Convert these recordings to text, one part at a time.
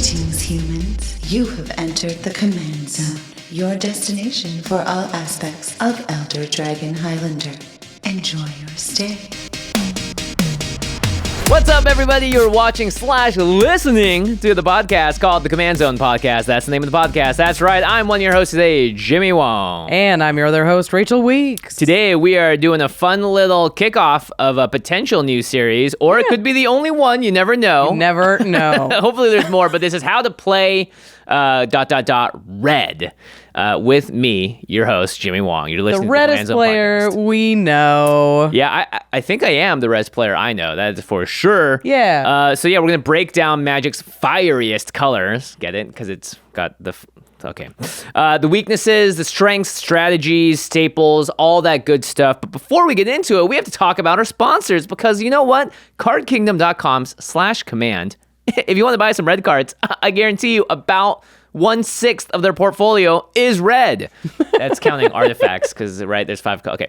Greetings, humans. You have entered the Command Zone, your destination for all aspects of Elder Dragon Highlander. Enjoy your stay. What's up, everybody? You're watching / listening to the podcast called the Command Zone Podcast. That's the name of the podcast. That's right. I'm one of your hosts today, Jimmy Wong. And I'm your other host, Rachel Weeks. Today, we are doing a fun little kickoff of a potential new series, or it could be the only one. You never know. You never know. Hopefully, there's more, but this is how to play ... Red. With me, your host, Jimmy Wong. You're listening the to the reddest player podcast. We know. Yeah, I think I am the reddest player I know. That is for sure. Yeah. So we're going to break down Magic's fieriest colors. Get it? Because it's got the... Okay. The weaknesses, the strengths, strategies, staples, all that good stuff. But before we get into it, we have to talk about our sponsors because you know what? CardKingdom.com/command. If you want to buy some red cards, I guarantee you about 1/6 of their portfolio is red. That's counting artifacts because, right, there's 5. Okay.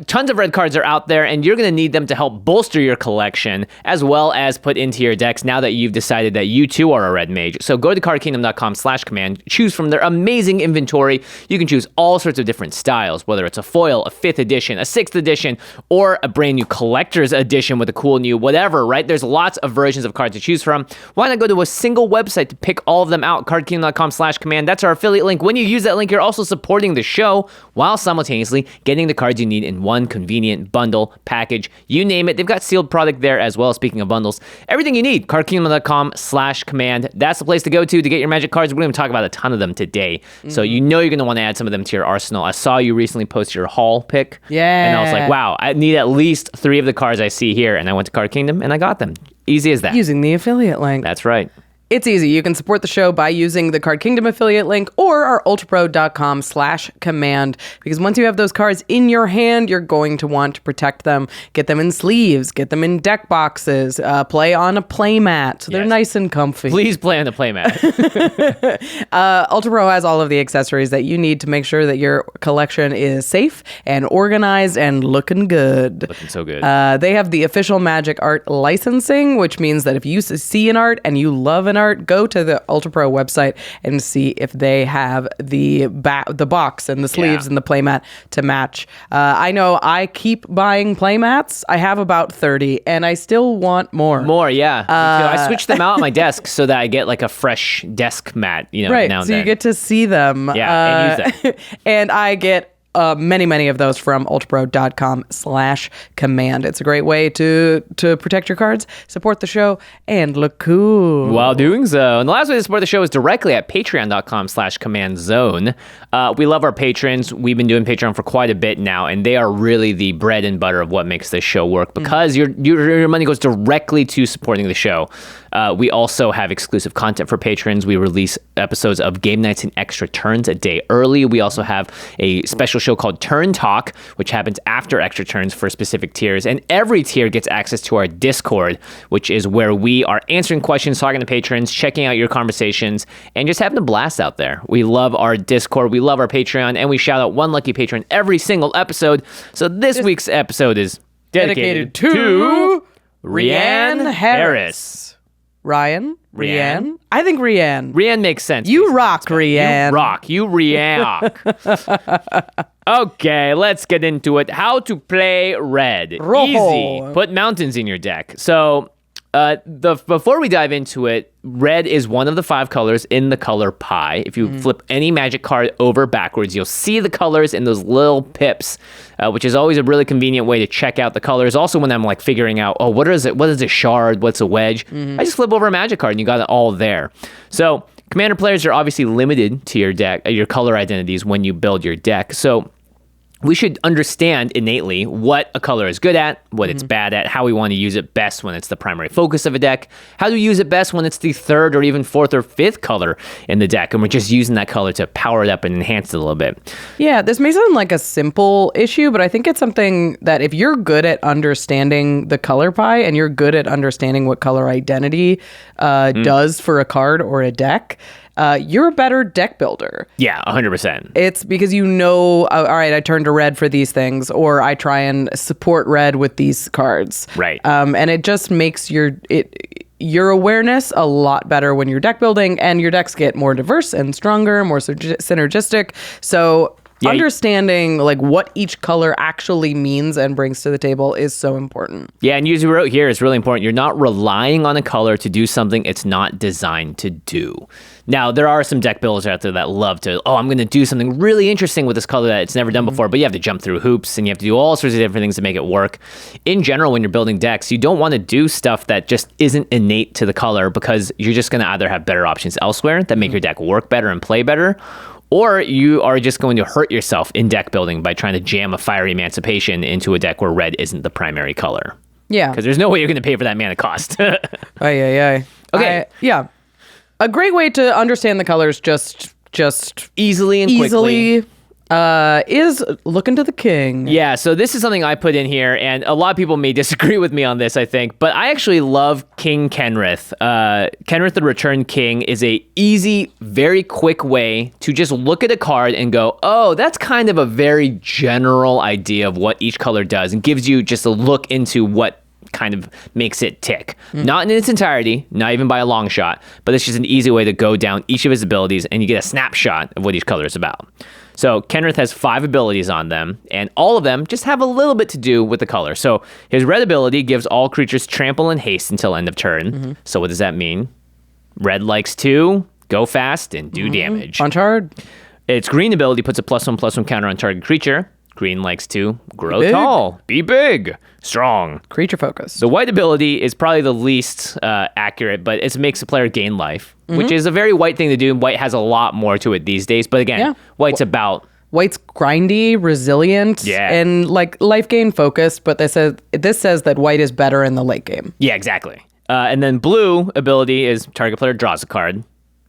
Tons of red cards are out there, and you're going to need them to help bolster your collection as well as put into your decks now that you've decided that you too are a red mage. So go to cardkingdom.com/command, choose from their amazing inventory. You can choose all sorts of different styles, whether it's a foil, a 5th edition, a 6th edition, or a brand new collector's edition with a cool new whatever, right? There's lots of versions of cards to choose from. Why not go to a single website to pick all of them out? cardkingdom.com/command. That's our affiliate link. When you use that link, you're also supporting the show while simultaneously getting the cards you need in one convenient bundle, package, you name it. They've got sealed product there as well. Speaking of bundles, everything you need, cardkingdom.com/command. That's the place to go to get your Magic cards. We're going to talk about a ton of them today. So you know you're going to want to add some of them to your arsenal. I saw you recently post your haul pick. Yeah. And I was like, wow, I need at least 3 of the cards I see here. And I went to Card Kingdom and I got them. Easy as that. Using the affiliate link. That's right. It's easy. You can support the show by using the Card Kingdom affiliate link or our ultrapro.com/command. Because once you have those cards in your hand, you're going to want to protect them. Get them in sleeves. Get them in deck boxes. Play on a playmat. So they're nice and comfy. Please play on the playmat. ULTRAPRO has all of the accessories that you need to make sure that your collection is safe and organized and looking good. Looking so good. They have the official Magic art licensing, which means that if you see an art and you love an art, go to the ULTRAPRO website and see if they have the box and the sleeves and the playmat to match. I know I keep buying playmats. I have about 30 and I still want more. More, yeah. Me too. I switched them out on my desk so that I get like a fresh desk mat, now and then. So you get to see them. Yeah, and use them. And I get many of those from ultrapro.com/command. It's a great way to protect your cards, support the show, and look cool while doing so. And the last way to support the show is directly at patreon.com/commandzone. We love our patrons. We've been doing Patreon for quite a bit now, and they are really the bread and butter of what makes this show work because your money goes directly to supporting the show. We also have exclusive content for patrons. We release episodes of Game Nights and Extra Turns a day early. We also have a special show called Turn Talk, which happens after Extra Turns for specific tiers. And every tier gets access to our Discord, which is where we are answering questions, talking to patrons, checking out your conversations, and just having a blast out there. We love our Discord. We love our Patreon, and we shout out one lucky patron every single episode. So this week's episode is dedicated to Rianne Harris. Ryan? Rianne? I think Rianne. Rianne makes sense. You rock, Rianne. You rock. You Rianne. Okay, let's get into it. How to play red. Rojo. Easy. Put mountains in your deck. So before we dive into it, red is one of the 5 colors in the color pie. If you flip any Magic card over backwards, you'll see the colors in those little pips, which is always a really convenient way to check out the colors. Also, when I'm like figuring out, what is it? What is a shard? What's a wedge? I just flip over a Magic card and you got it all there. So Commander players are obviously limited to your deck, your color identities when you build your deck. So we should understand innately what a color is good at, what it's bad at, how we want to use it best when it's the primary focus of a deck, how do we use it best when it's the 3rd or even 4th or 5th color in the deck, and we're just using that color to power it up and enhance it a little bit. Yeah, this may sound like a simple issue, but I think it's something that if you're good at understanding the color pie and you're good at understanding what color identity does for a card or a deck, you're a better deck builder. Yeah, 100%. It's because you know, all right, I turn to red for these things, or I try and support red with these cards. Right. And it just makes your awareness a lot better when you're deck building, and your decks get more diverse and stronger, more synergistic. So understanding like what each color actually means and brings to the table is so important. Yeah, and you wrote here is really important. You're not relying on a color to do something it's not designed to do. Now, there are some deck builders out there that love to, I'm going to do something really interesting with this color that it's never done before, but you have to jump through hoops and you have to do all sorts of different things to make it work. In general, when you're building decks, you don't want to do stuff that just isn't innate to the color, because you're just going to either have better options elsewhere that make your deck work better and play better, or you are just going to hurt yourself in deck building by trying to jam a Fiery Emancipation into a deck where red isn't the primary color. Yeah. Because there's no way you're going to pay for that mana cost. Okay. Yeah. A great way to understand the colors just easily and quickly. Is look into the king. Yeah, so this is something I put in here, and a lot of people may disagree with me on this, I think, but I actually love King Kenrith. Kenrith the Returned King is a easy, very quick way to just look at a card and go, oh, that's kind of a very general idea of what each color does, and gives you just a look into what kind of makes it tick. Not in its entirety, not even by a long shot, but it's just an easy way to go down each of his abilities, and you get a snapshot of what each color is about. So Kenrith has 5 abilities on them, and all of them just have a little bit to do with the color. So his red ability gives all creatures trample and haste until end of turn. So what does that mean? Red likes to go fast and do damage. Punch hard. Its green ability puts a +1/+1 counter on target creature. Green likes to grow Big. tall, be big, strong. Creature focus. The white ability is probably the least accurate, but it makes the player gain life, which is a very white thing to do. White has a lot more to it these days, but again, white's about... White's grindy, resilient, and like life gain focused, but this says that white is better in the late game. Yeah, exactly. And then blue ability is target player draws a card.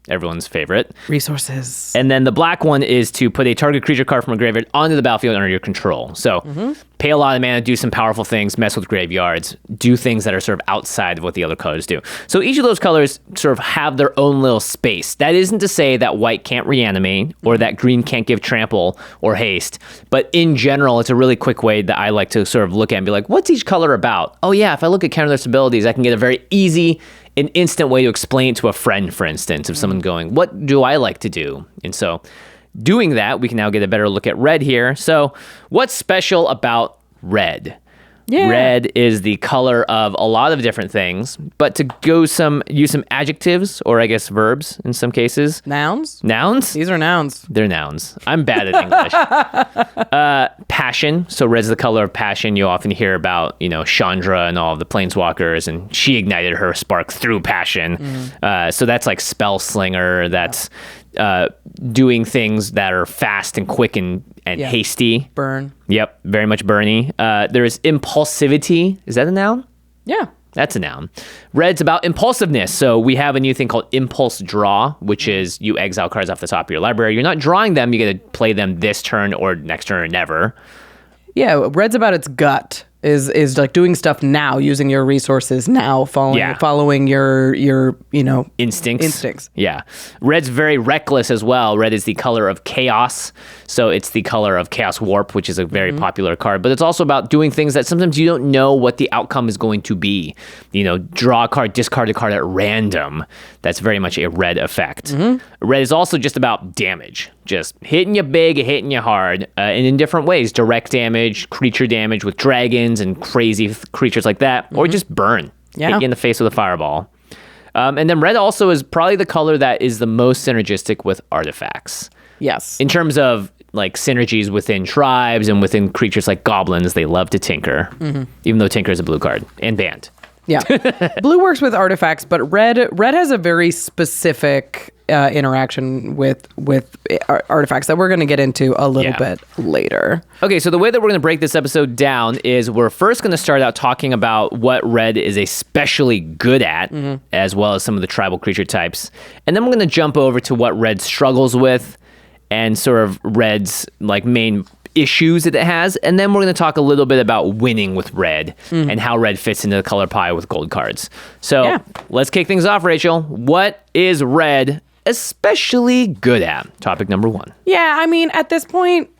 Everyone's favorite. Resources. And then the black one is to put a target creature card from a graveyard onto the battlefield under your control. So pay a lot of mana, do some powerful things, mess with graveyards, do things that are sort of outside of what the other colors do. So each of those colors sort of have their own little space. That isn't to say that white can't reanimate or that green can't give trample or haste. But in general, it's a really quick way that I like to sort of look at and be like, what's each color about? Oh yeah, if I look at counterless abilities, I can get a very easy, an instant way to explain it to a friend, for instance, of someone going, what do I like to do? And so doing that, we can now get a better look at red here. So what's special about red? Yeah. Red is the color of a lot of different things, but to use some adjectives, or I guess verbs in some cases. Nouns? Nouns? These are nouns. They're nouns. I'm bad at English. Passion. So red's the color of passion. You often hear about, Chandra and all of the planeswalkers, and she ignited her spark through passion. So that's like spell slinger. That's doing things that are fast and quick and hasty. Burn. Yep, very much burny. There is impulsivity. Is that a noun? Yeah. That's a noun. Red's about impulsiveness. So we have a new thing called impulse draw, which is you exile cards off the top of your library. You're not drawing them. You get to play them this turn or next turn or never. Yeah, red's about its gut. Is like doing stuff now, using your resources now, following your instincts. Yeah. Red's very reckless as well. Red is the color of chaos. So it's the color of Chaos Warp, which is a very popular card. But it's also about doing things that sometimes you don't know what the outcome is going to be. Draw a card, discard a card at random. That's very much a red effect. Red is also just about damage. Just hitting you big, hitting you hard, and in different ways. Direct damage, creature damage with dragons and crazy creatures like that, or just burn. Hit you in the face with a fireball. And then red also is probably the color that is the most synergistic with artifacts. Yes. In terms of like synergies within tribes and within creatures like goblins, they love to tinker, even though tinker is a blue card and banned. Yeah. Blue works with artifacts, but red has a very specific interaction with artifacts that we're going to get into a little bit later. Okay, so the way that we're going to break this episode down is we're first going to start out talking about what red is especially good at, as well as some of the tribal creature types. And then we're going to jump over to what red struggles with and sort of red's like main issues that it has, and then we're going to talk a little bit about winning with red and how red fits into the color pie with gold cards. So let's kick things off, Rachel. What is red especially good at? Topic number 1. Yeah, I mean, at this point,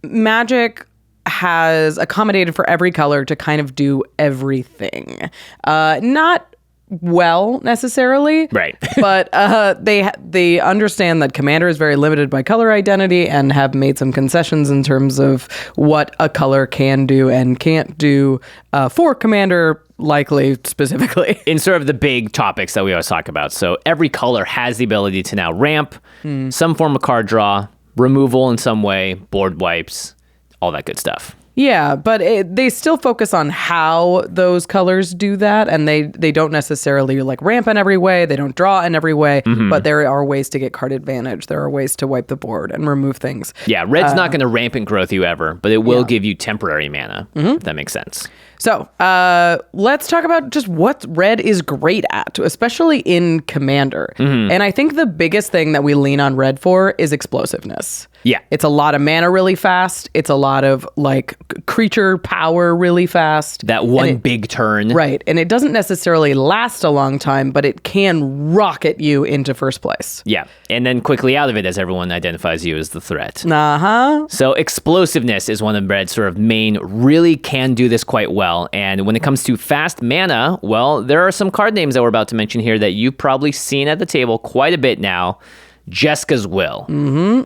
Magic has accommodated for every color to kind of do everything. Not well necessarily. Right. But they understand that Commander is very limited by color identity and have made some concessions in terms of what a color can do and can't do for Commander, likely specifically. In sort of the big topics that we always talk about. So every color has the ability to now ramp, some form of card draw, removal in some way, board wipes, all that good stuff. Yeah, but they still focus on how those colors do that, and they don't necessarily like ramp in every way. They don't draw in every way, but there are ways to get card advantage. There are ways to wipe the board and remove things. Yeah, red's not going to rampant growth you ever, but it will give you temporary mana, if that makes sense. So let's talk about just what red is great at, especially in Commander. And I think the biggest thing that we lean on red for is explosiveness. Yeah. It's a lot of mana really fast. It's a lot of like creature power really fast. That one big turn. Right. And it doesn't necessarily last a long time, but it can rocket you into first place. Yeah. And then quickly out of it as everyone identifies you as the threat. Uh-huh. So explosiveness is one of red's sort of main, really can do this quite well. And when it comes to fast mana, well, there are some card names that we're about to mention here that you've probably seen at the table quite a bit now. Jeska's Will.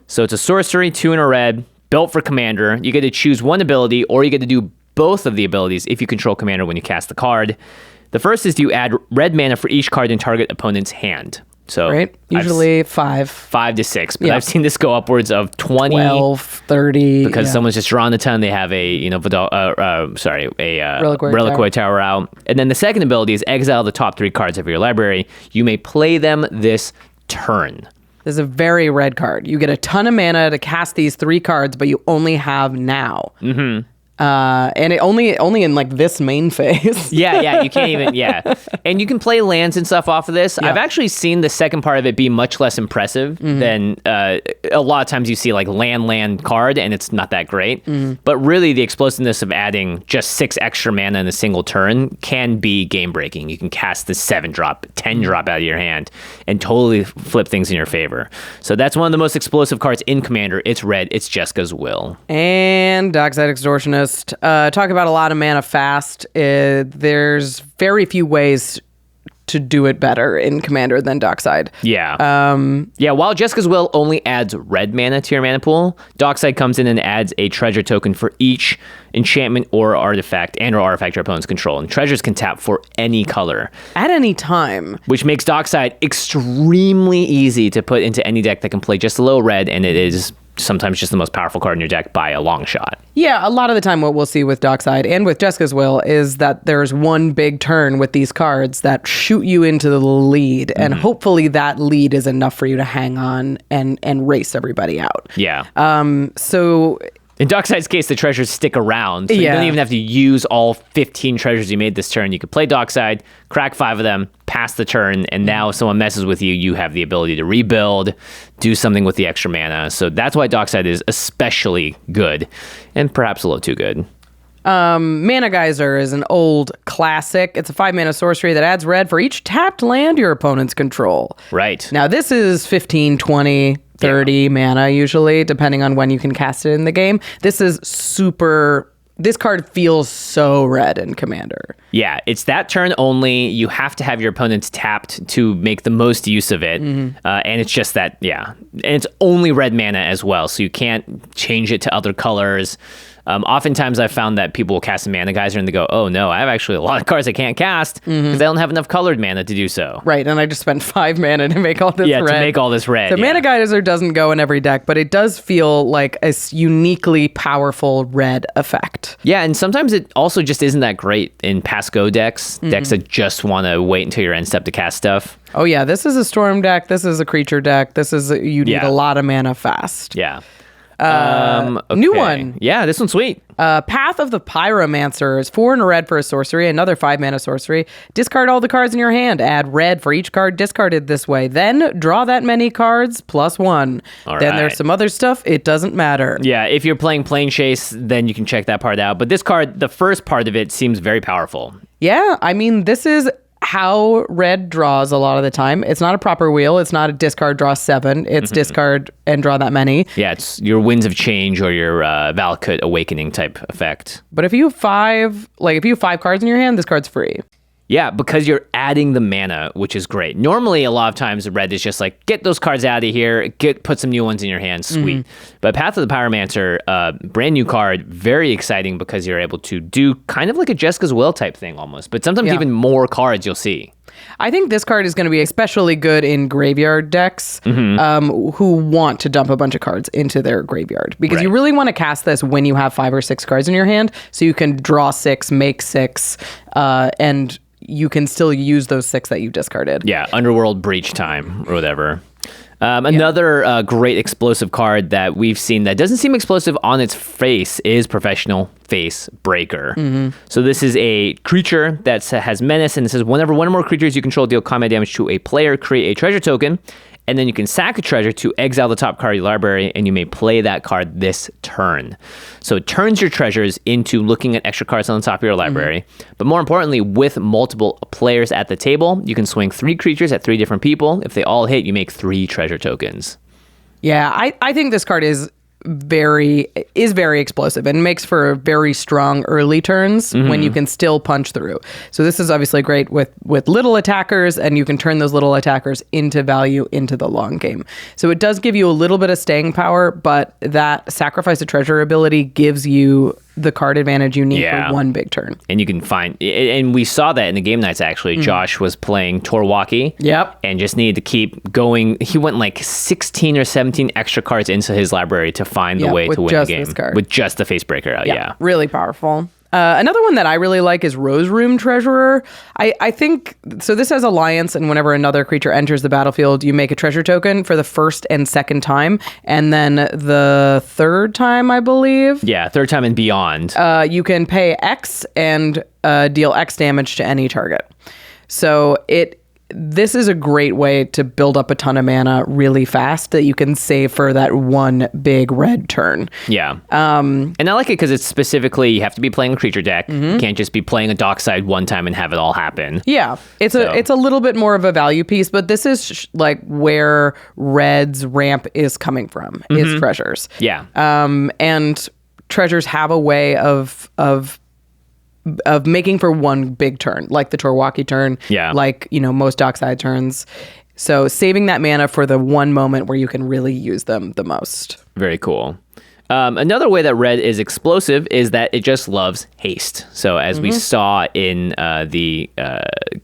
So it's a sorcery, 2 and a red, built for Commander. You get to choose one ability, or you get to do both of the abilities if you control Commander when you cast the card. The first is you add red mana for each card in target opponent's hand. So Right. Usually 5. 5 to 6, but I've seen this go upwards of 20, 12, 30. because someone's just drawn a ton. They have a Reliquary Tower out. And then the second ability is exile the top 3 cards of your library. You may play them this turn. This is a very red card. You get a ton of mana to cast these 3 cards, but you only have now. And it only in like this main phase. Yeah, you can't even, And you can play lands and stuff off of this. I've actually seen the second part of it be much less impressive than a lot of times you see like land card and it's not that great. But really the explosiveness of adding just 6 extra mana in a single turn can be game breaking. You can cast the 7 drop, 10 drop out of your hand and totally flip things in your favor. So that's one of the most explosive cards in Commander. It's red. It's Jeska's Will. And Dockside Extortionist. Talk about a lot of mana fast. There's very few ways to do it better in Commander than Dockside. Yeah. While Jeska's Will only adds red mana to your mana pool, Dockside comes in and adds a treasure token for each enchantment or artifact your opponents control. And treasures can tap for any color. At any time. Which makes Dockside extremely easy to put into any deck that can play just a little red, and it is sometimes just the most powerful card in your deck by a long shot. Yeah, a lot of the time what we'll see with Dockside and with Jeska's Will is that there's one big turn with these cards that shoot you into the lead, and hopefully that lead is enough for you to hang on and race everybody out. Yeah. So in Dockside's case, the treasures stick around, so you don't even have to use all 15 treasures you made this turn. You could play Dockside, crack 5 of them, pass the turn, and now if someone messes with you, you have the ability to rebuild, do something with the extra mana. So that's why Dockside is especially good, and perhaps a little too good. Mana Geyser is an old classic. It's a 5 mana sorcery that adds red for each tapped land your opponents control. Right. Now this is 15, 20, 30 mana usually, depending on when you can cast it in the game. This card feels so red in Commander. Yeah, it's that turn only. You have to have your opponents tapped to make the most use of it. And it's just that, and it's only red mana as well, so you can't change it to other colors. Oftentimes I've found that people will cast a Mana Geyser and they go, oh no, I have actually a lot of cards I can't cast because they don't have enough colored mana to do so. Right, and I just spent 5 mana to make all this red. Yeah, to make all this red. The Mana Geyser doesn't go in every deck, but it does feel like a uniquely powerful red effect. Yeah, and sometimes it also just isn't that great in pass-go decks, decks that just want to wait until your end step to cast stuff. Oh yeah, this is a storm deck, this is a creature deck, you need a lot of mana fast. Yeah. New one. Yeah, this one's sweet. Path of the Pyromancer is 4 and a red for a sorcery, another 5 mana sorcery. Discard all the cards in your hand. Add red for each card discarded this way. Then draw that many cards +1. Then there's some other stuff. It doesn't matter. Yeah, if you're playing Plane Chase, then you can check that part out. But this card, the first part of it seems very powerful. Yeah, I mean, this is how red draws a lot of the time. It's not a proper wheel. It's not a discard, draw 7. It's discard and draw that many. Yeah, it's your Winds of Change or your Valakut Awakening type effect. But if you have 5 cards in your hand, this card's free. Yeah, because you're adding the mana, which is great. Normally, a lot of times, red is just like, get those cards out of here, put some new ones in your hand, sweet. But Path of the Pyromancer, brand new card, very exciting because you're able to do kind of like a Jeska's Will type thing almost, but sometimes even more cards you'll see. I think this card is going to be especially good in graveyard decks who want to dump a bunch of cards into their graveyard, because you really want to cast this when you have 5 or 6 cards in your hand, so you can draw 6, make 6, and you can still use those 6 that you discarded. Yeah, Underworld Breach time or whatever. Another great explosive card that we've seen that doesn't seem explosive on its face is Professional Face Breaker. So this is a creature that has menace, and it says whenever one or more creatures you control deal combat damage to a player, create a treasure token, and then you can sack a treasure to exile the top card of your library, and you may play that card this turn. So it turns your treasures into looking at extra cards on the top of your library. But more importantly, with multiple players at the table, you can swing 3 creatures at 3 different people. If they all hit, you make 3 treasure tokens. Yeah, I think this card is very explosive and makes for very strong early turns when you can still punch through. So this is obviously great with little attackers, and you can turn those little attackers into value into the long game. So it does give you a little bit of staying power, but that sacrifice a treasure ability gives you the card advantage you need for one big turn. And you can find, and we saw that in the game nights actually. Josh was playing Torwaki. And just needed to keep going. He went like 16 or 17 extra cards into his library to find the way to win the game. With just the Face Breaker out. Yeah. Really powerful. Another one that I really like is Rose Room Treasurer. I think, so this has Alliance, and whenever another creature enters the battlefield, you make a treasure token for the first and second time, and then the third time, I believe. Yeah, third time and beyond. You can pay X and deal X damage to any target. So this is a great way to build up a ton of mana really fast that you can save for that one big red turn. Yeah. And I like it because it's specifically, you have to be playing a creature deck. You can't just be playing a Dockside one time and have it all happen. Yeah. It's a little bit more of a value piece, but this is like where red's ramp is coming from, is treasures. Yeah. And treasures have a way of making for one big turn, like the Torwaki turn, like, most Dockside turns. So saving that mana for the one moment where you can really use them the most. Very cool. Another way that red is explosive is that it just loves haste. So as we saw in the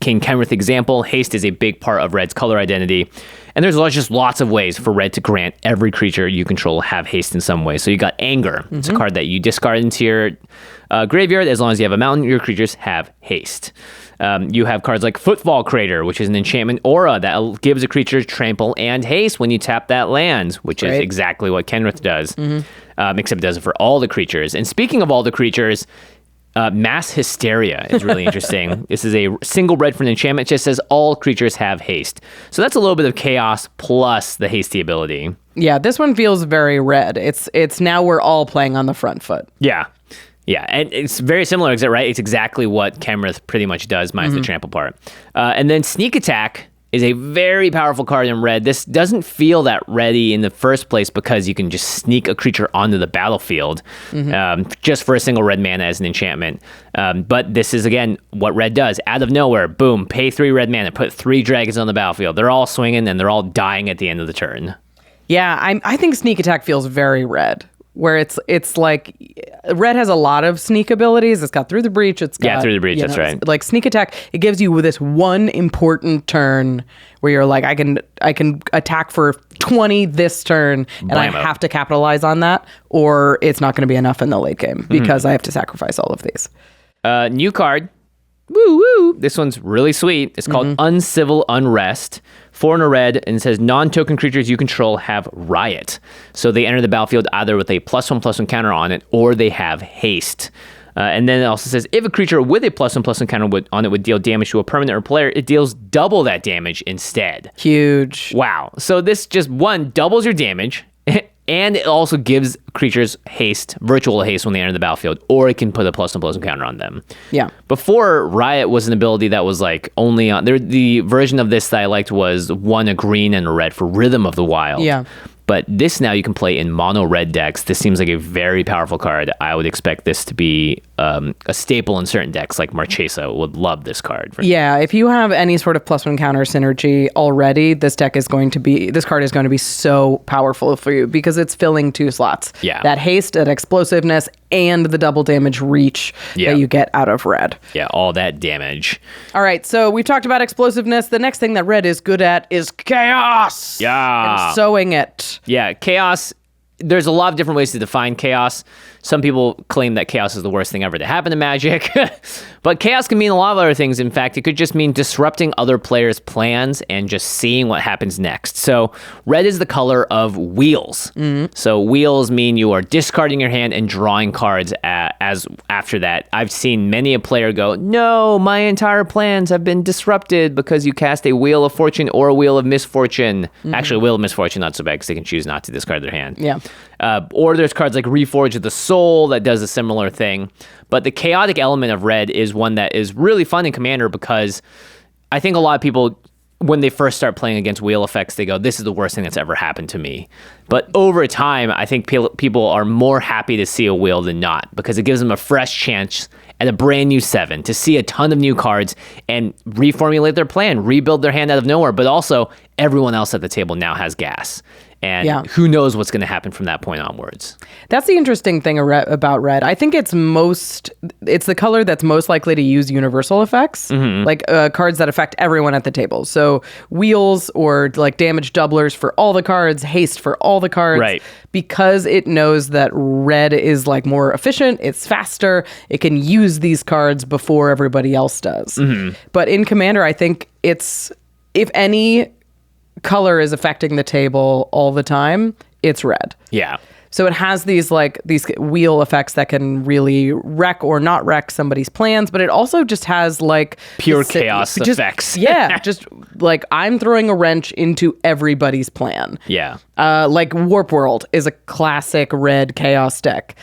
King Kenrith example, haste is a big part of red's color identity. And there's just lots of ways for red to grant every creature you control have haste in some way. So you got Anger. It's a card that you discard into your graveyard. As long as you have a mountain, your creatures have haste. You have cards like Footfall Crater, which is an enchantment aura that gives a creature trample and haste when you tap that land, which is exactly what Kenrith does, except it does it for all the creatures. And speaking of all the creatures, Mass Hysteria is really interesting. This is a single red for an enchantment. It just says all creatures have haste. So that's a little bit of chaos plus the hasty ability. Yeah, this one feels very red. It's now we're all playing on the front foot. Yeah. Yeah, and it's very similar, right? It's exactly what Kenrith pretty much does, minus the trample part. And then Sneak Attack is a very powerful card in red. This doesn't feel that ready in the first place because you can just sneak a creature onto the battlefield just for a single red mana as an enchantment. But this is, again, what red does. Out of nowhere, boom, pay 3 red mana, put 3 dragons on the battlefield. They're all swinging and they're all dying at the end of the turn. Yeah, I think Sneak Attack feels very red, where it's like red has a lot of sneak abilities. It's got Through the Breach. It's got, Through the Breach. That's right. Like Sneak Attack, it gives you this one important turn where you're like, I can attack for 20 this turn, and I have to capitalize on that, or it's not going to be enough in the late game because I have to sacrifice all of these. New card. Woo woo. This one's really sweet. It's called Uncivil Unrest. 4 and a red, and it says non-token creatures you control have Riot. So they enter the battlefield either with a +1/+1 counter on it, or they have haste. And then it also says if a creature with a +1/+1 counter on it would deal damage to a permanent or player, it deals double that damage instead. Huge. Wow. So this just, one, doubles your damage, and it also gives creatures haste, virtual haste when they enter the battlefield, or it can put a +1/+1 counter on them. Yeah. Before, Riot was an ability that was like only on the version of this that I liked was 1 a green and a red for Rhythm of the Wild. Yeah. But this now you can play in mono red decks. This seems like a very powerful card. I would expect this to be a staple in certain decks, like Marchesa would love this card. Yeah, if you have any sort of +1 counter synergy already, this card is going to be so powerful for you because it's filling 2 slots. Yeah. That haste, that explosiveness, and the double damage reach that you get out of red. Yeah, all that damage. All right, so we've talked about explosiveness. The next thing that red is good at is chaos. Yeah. And sowing it. Yeah, chaos. There's a lot of different ways to define chaos. Some people claim that chaos is the worst thing ever to happen to Magic. But chaos can mean a lot of other things. In fact, it could just mean disrupting other players' plans and just seeing what happens next. So red is the color of wheels. So wheels mean you are discarding your hand and drawing cards as after that. I've seen many a player go, no, my entire plans have been disrupted because you cast a Wheel of Fortune or a Wheel of Misfortune. Actually, Wheel of Misfortune, not so bad because they can choose not to discard their hand. Yeah. Or there's cards like Reforge of the Soul that does a similar thing. But the chaotic element of red is one that is really fun in Commander because I think a lot of people, when they first start playing against wheel effects, they go, this is the worst thing that's ever happened to me. But over time, I think people are more happy to see a wheel than not because it gives them a fresh chance at a brand new 7 to see a ton of new cards and reformulate their plan, rebuild their hand out of nowhere. But also, everyone else at the table now has gas. And who knows what's going to happen from that point onwards. That's the interesting thing about red. I think it's the color that's most likely to use universal effects, like cards that affect everyone at the table. So wheels or like damage doublers for all the cards, haste for all the cards. Right. Because it knows that red is like more efficient, it's faster, it can use these cards before everybody else does. But in Commander, I think it's, if any color is affecting the table all the time, it's red. Yeah. So it has these wheel effects that can really wreck or not wreck somebody's plans, but it also just has like pure chaos effects. Yeah, just like I'm throwing a wrench into everybody's plan. Yeah. Like Warp World is a classic red chaos deck.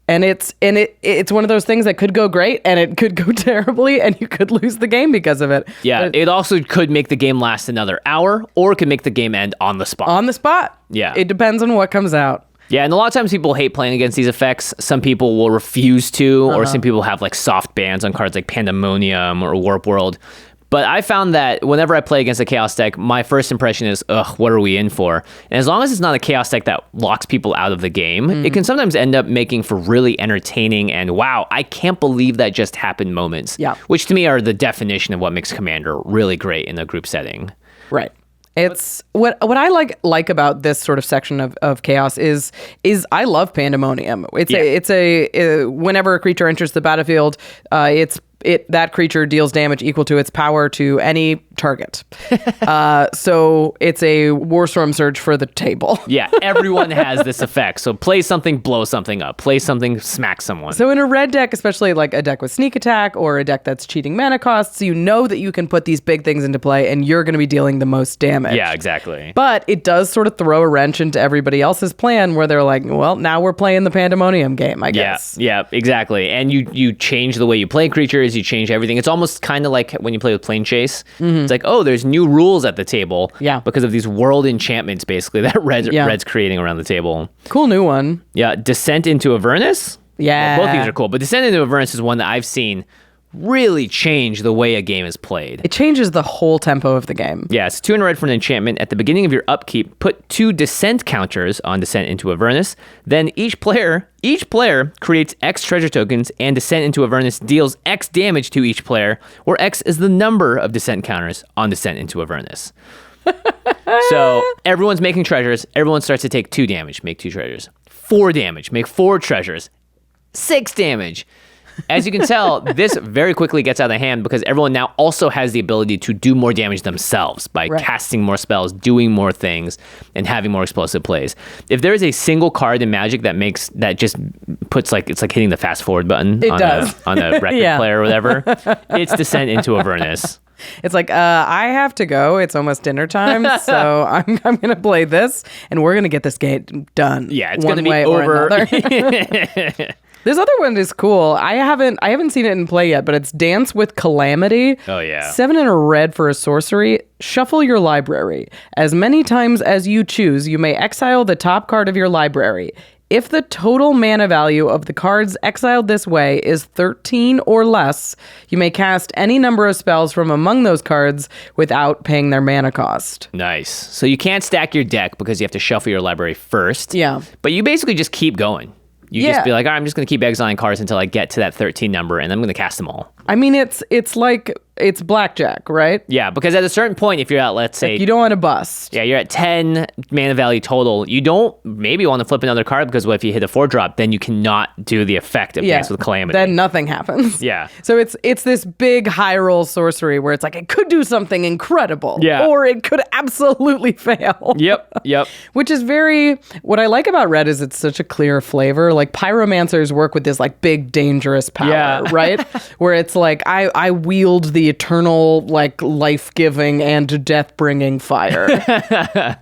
And it's one of those things that could go great and it could go terribly and you could lose the game because of it. Yeah, but it also could make the game last another hour or it could make the game end on the spot. On the spot. Yeah. It depends on what comes out. Yeah, and a lot of times people hate playing against these effects. Some people will refuse to, or some people have like soft bans on cards like Pandemonium or Warp World. But I found that whenever I play against a Chaos deck, my first impression is, ugh, what are we in for? And as long as it's not a Chaos deck that locks people out of the game, it can sometimes end up making for really entertaining and, wow, I can't believe that just happened moments. Yeah. Which to me are the definition of what makes Commander really great in a group setting. Right. It's what I like about this sort of section of chaos is I love Pandemonium. It's a whenever a creature enters the battlefield, that creature deals damage equal to its power to any target. So it's a Warstorm Surge for the table. Yeah, everyone has this effect. So play something, blow something up. Play something, smack someone. So in a red deck, especially like a deck with sneak attack or a deck that's cheating mana costs, you know that you can put these big things into play and you're going to be dealing the most damage. Yeah, exactly. But it does sort of throw a wrench into everybody else's plan where they're like, well, now we're playing the Pandemonium game, I guess. Yeah, exactly. And you change the way you play creatures, you change everything. It's almost kind of like when you play with Plane Chase. It's like, oh, there's new rules at the table because of these world enchantments, basically, that Red's creating around the table. Cool new one. Yeah, Descent into Avernus. Yeah. Well, both these are cool, but Descent into Avernus is one that I've seen really change the way a game is played. It changes the whole tempo of the game. Yeah, it's 2 in red for an enchantment. At the beginning of your upkeep, put 2 Descent counters on Descent into Avernus. Then each player creates X treasure tokens, and Descent into Avernus deals X damage to each player, where X is the number of Descent counters on Descent into Avernus. So everyone's making treasures. Everyone starts to take 2 damage, make 2 treasures. 4 damage, make 4 treasures. 6 damage. As you can tell, this very quickly gets out of hand because everyone now also has the ability to do more damage themselves by casting more spells, doing more things, and having more explosive plays. If there is a single card in Magic that just puts it's like hitting the fast forward button on a record player or whatever, it's Descent into Avernus. It's like, I have to go. It's almost dinner time, so I'm going to play this, and we're going to get this game done. Yeah, it's going to be over. This other one is cool. I haven't seen it in play yet, but it's Dance with Calamity. Oh, yeah. 7 and a red for a sorcery. Shuffle your library. As many times as you choose, you may exile the top card of your library. If the total mana value of the cards exiled this way is 13 or less, you may cast any number of spells from among those cards without paying their mana cost. Nice. So you can't stack your deck because you have to shuffle your library first. Yeah. But you basically just keep going. You just be like, all right, I'm just going to keep exiling cards until I get to that 13 number, and I'm going to cast them all. I mean, it's like it's blackjack, right? Yeah, because at a certain point, if you're at, let's say... You don't want to bust. Yeah, you're at 10 mana value total. You don't maybe want to flip another card because what if you hit a 4-drop, then you cannot do the effect of Dance with Calamity. Then nothing happens. Yeah. So it's this big high roll sorcery where it's like it could do something incredible. Yeah. Or it could absolutely fail. Yep. Which is what I like about red is it's such a clear flavor. Like pyromancers work with this like big dangerous power, right? Where it's like I wield the eternal like life-giving and death-bringing fire.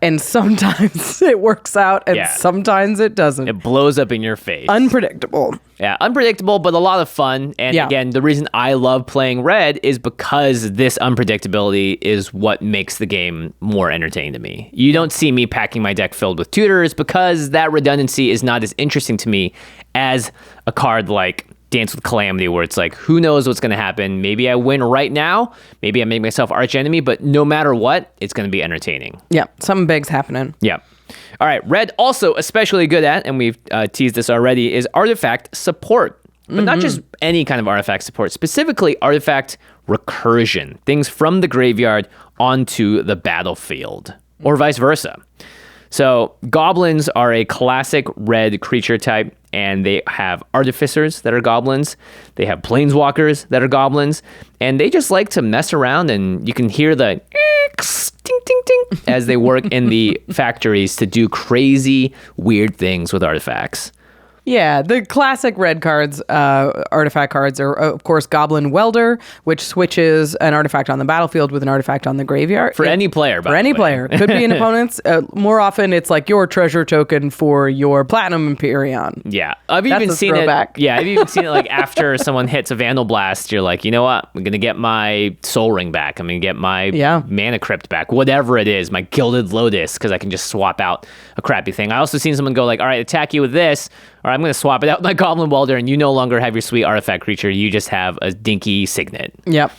And sometimes it works out and sometimes it doesn't. It blows up in your face. Unpredictable. Yeah, unpredictable, but a lot of fun. And again, the reason I love playing red is because this unpredictability is what makes the game more entertaining to me. You don't see me packing my deck filled with tutors because that redundancy is not as interesting to me as a card like Dance with Calamity, where it's like, who knows what's going to happen? Maybe I win right now. Maybe I make myself arch enemy, but no matter what, it's going to be entertaining. Yeah, something big's happening. Yeah. All right. Red also especially good at, and we've teased this already, is artifact support. But not just any kind of artifact support, specifically artifact recursion, things from the graveyard onto the battlefield, or vice versa. So goblins are a classic red creature type, and they have artificers that are goblins. They have planeswalkers that are goblins, and they just like to mess around, and you can hear the ting, ting, ting as they work in the factories to do crazy, weird things with artifacts. Yeah, the classic red cards, artifact cards are, of course, Goblin Welder, which switches an artifact on the battlefield with an artifact on the graveyard. For any player, by For any the way. player. Could be an opponent's. More often, it's like your treasure token for your Platinum Empyrean. Yeah. I've That's even a seen throwback. it. Yeah, I've even seen it like after someone hits a Vandal Blast, you're like, you know what? I'm going to get my Soul Ring back. I'm going to get my Mana Crypt back. Whatever it is, my Gilded Lotus, because I can just swap out a crappy thing. I also seen someone go like, all right, attack you with this, or I'm going to swap it out with my Goblin Welder, and you no longer have your sweet artifact creature. You just have a dinky Signet. Yep.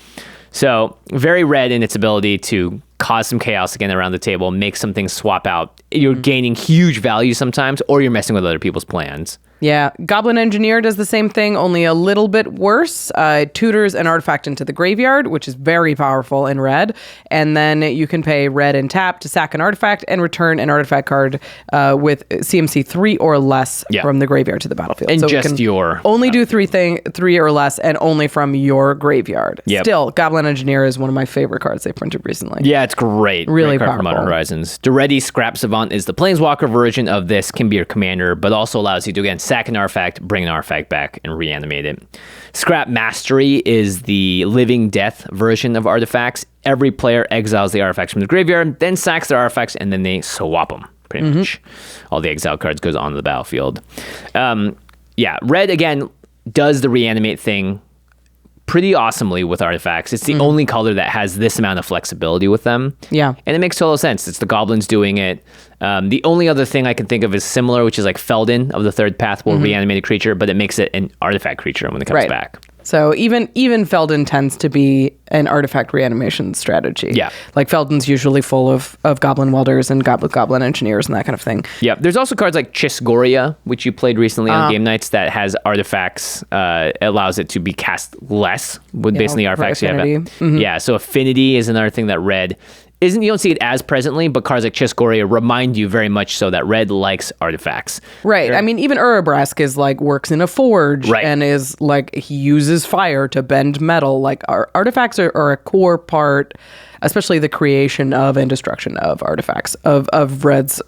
So very red in its ability to cause some chaos again around the table, make some things swap out. You're gaining huge value sometimes, or you're messing with other people's plans. Yeah, Goblin Engineer does the same thing, only a little bit worse. Tutors an artifact into the graveyard, which is very powerful in red. And then you can pay red and tap to sack an artifact and return an artifact card with CMC 3 or less from the graveyard to the battlefield. And so just it can your... only do 3 or less, and only from your graveyard. Yep. Still, Goblin Engineer is one of my favorite cards they printed recently. Yeah, it's great. Really great card for powerful. Modern Horizons. Duretti Scrap Savant is the Planeswalker version of this, can be your commander, but also allows you to, again, sack an artifact, bring an artifact back, and reanimate it. Scrap Mastery is the living death version of artifacts. Every player exiles the artifacts from the graveyard, then sacks their artifacts, and then they swap them, pretty much. All the exile cards goes onto the battlefield. Red, again, does the reanimate thing pretty awesomely with artifacts. It's the only color that has this amount of flexibility with them. Yeah. And it makes total sense. It's the goblins doing it. The only other thing I can think of is similar, which is like Feldon of the Third Path will reanimate a creature, but it makes it an artifact creature when it comes back. So even Feldon tends to be an artifact reanimation strategy. Yeah. Like Feldon's usually full of Goblin Welders and Goblin Engineers and that kind of thing. Yeah. There's also cards like Chiss-Goria, which you played recently on game nights, that has artifacts, allows it to be cast less with basically artifacts you have. Yeah. So Affinity is another thing that red isn't. You don't see it as presently, but cards like Chiss-Goria remind you very much so that red likes artifacts. Right. I mean, even Urabrask is like works in a forge and is like he uses fire to bend metal. Like artifacts are a core part, especially the creation of and destruction of artifacts of red's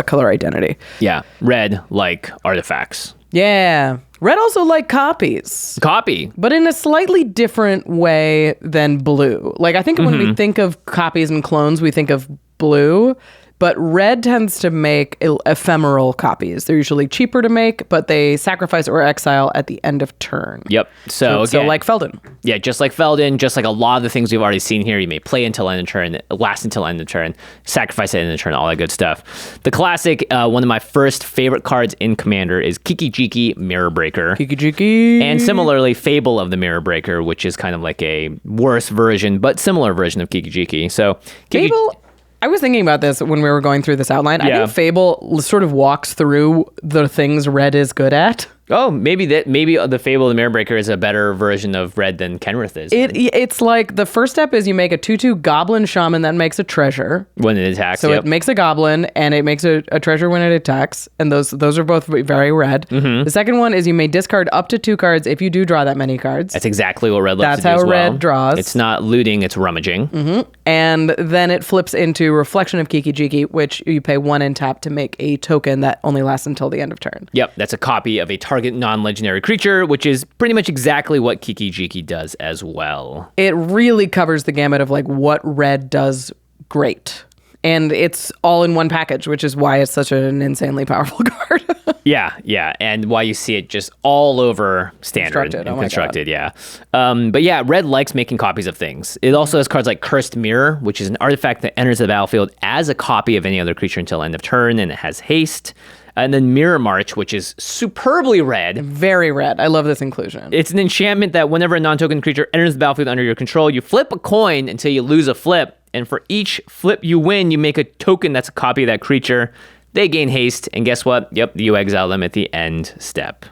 color identity. Yeah. Red like artifacts. Yeah. Red also like copies. Copy. But in a slightly different way than blue. Like, I think when we think of copies and clones, we think of blue. But red tends to make ephemeral copies. They're usually cheaper to make, but they sacrifice or exile at the end of turn. Yep. So again, like Feldon. Yeah, just like Feldon, just like a lot of the things we've already seen here. You may play until end of turn, last until end of turn, sacrifice at end of turn, all that good stuff. The classic, one of my first favorite cards in Commander is Kiki-Jiki Mirror Breaker. Kiki-Jiki. And similarly, Fable of the Mirror Breaker, which is kind of like a worse version, but similar version of Kiki-Jiki. So Fable, I was thinking about this when we were going through this outline. I think Fable sort of walks through the things red is good at. Oh, maybe the Fable of the Mirror Breaker is a better version of red than Kenrith is. It's like the first step is you make a 2/2 goblin shaman that makes a treasure when it attacks. So it makes a goblin and it makes a treasure when it attacks, and those are both very red. The second one is you may discard up to 2 cards if you do draw that many cards. That's exactly what red loves to do as well. That's how red draws. It's not looting, it's rummaging. And then it flips into Reflection of Kiki-Jiki, which you pay 1 in tap to make a token that only lasts until the end of turn. Yep, that's a copy of a target non-legendary creature, which is pretty much exactly what Kiki-Jiki does as well. It really covers the gamut of like what red does great. And it's all in one package, which is why it's such an insanely powerful card. Yeah, and why you see it just all over Standard and Constructed, yeah. But yeah, red likes making copies of things. It also has cards like Cursed Mirror, which is an artifact that enters the battlefield as a copy of any other creature until end of turn, and it has haste. And then Mirror March, which is superbly red. Very red. I love this inclusion. It's an enchantment that whenever a non-token creature enters the battlefield under your control, you flip a coin until you lose a flip. And for each flip you win, you make a token that's a copy of that creature. They gain haste. And guess what? Yep, you exile them at the end step.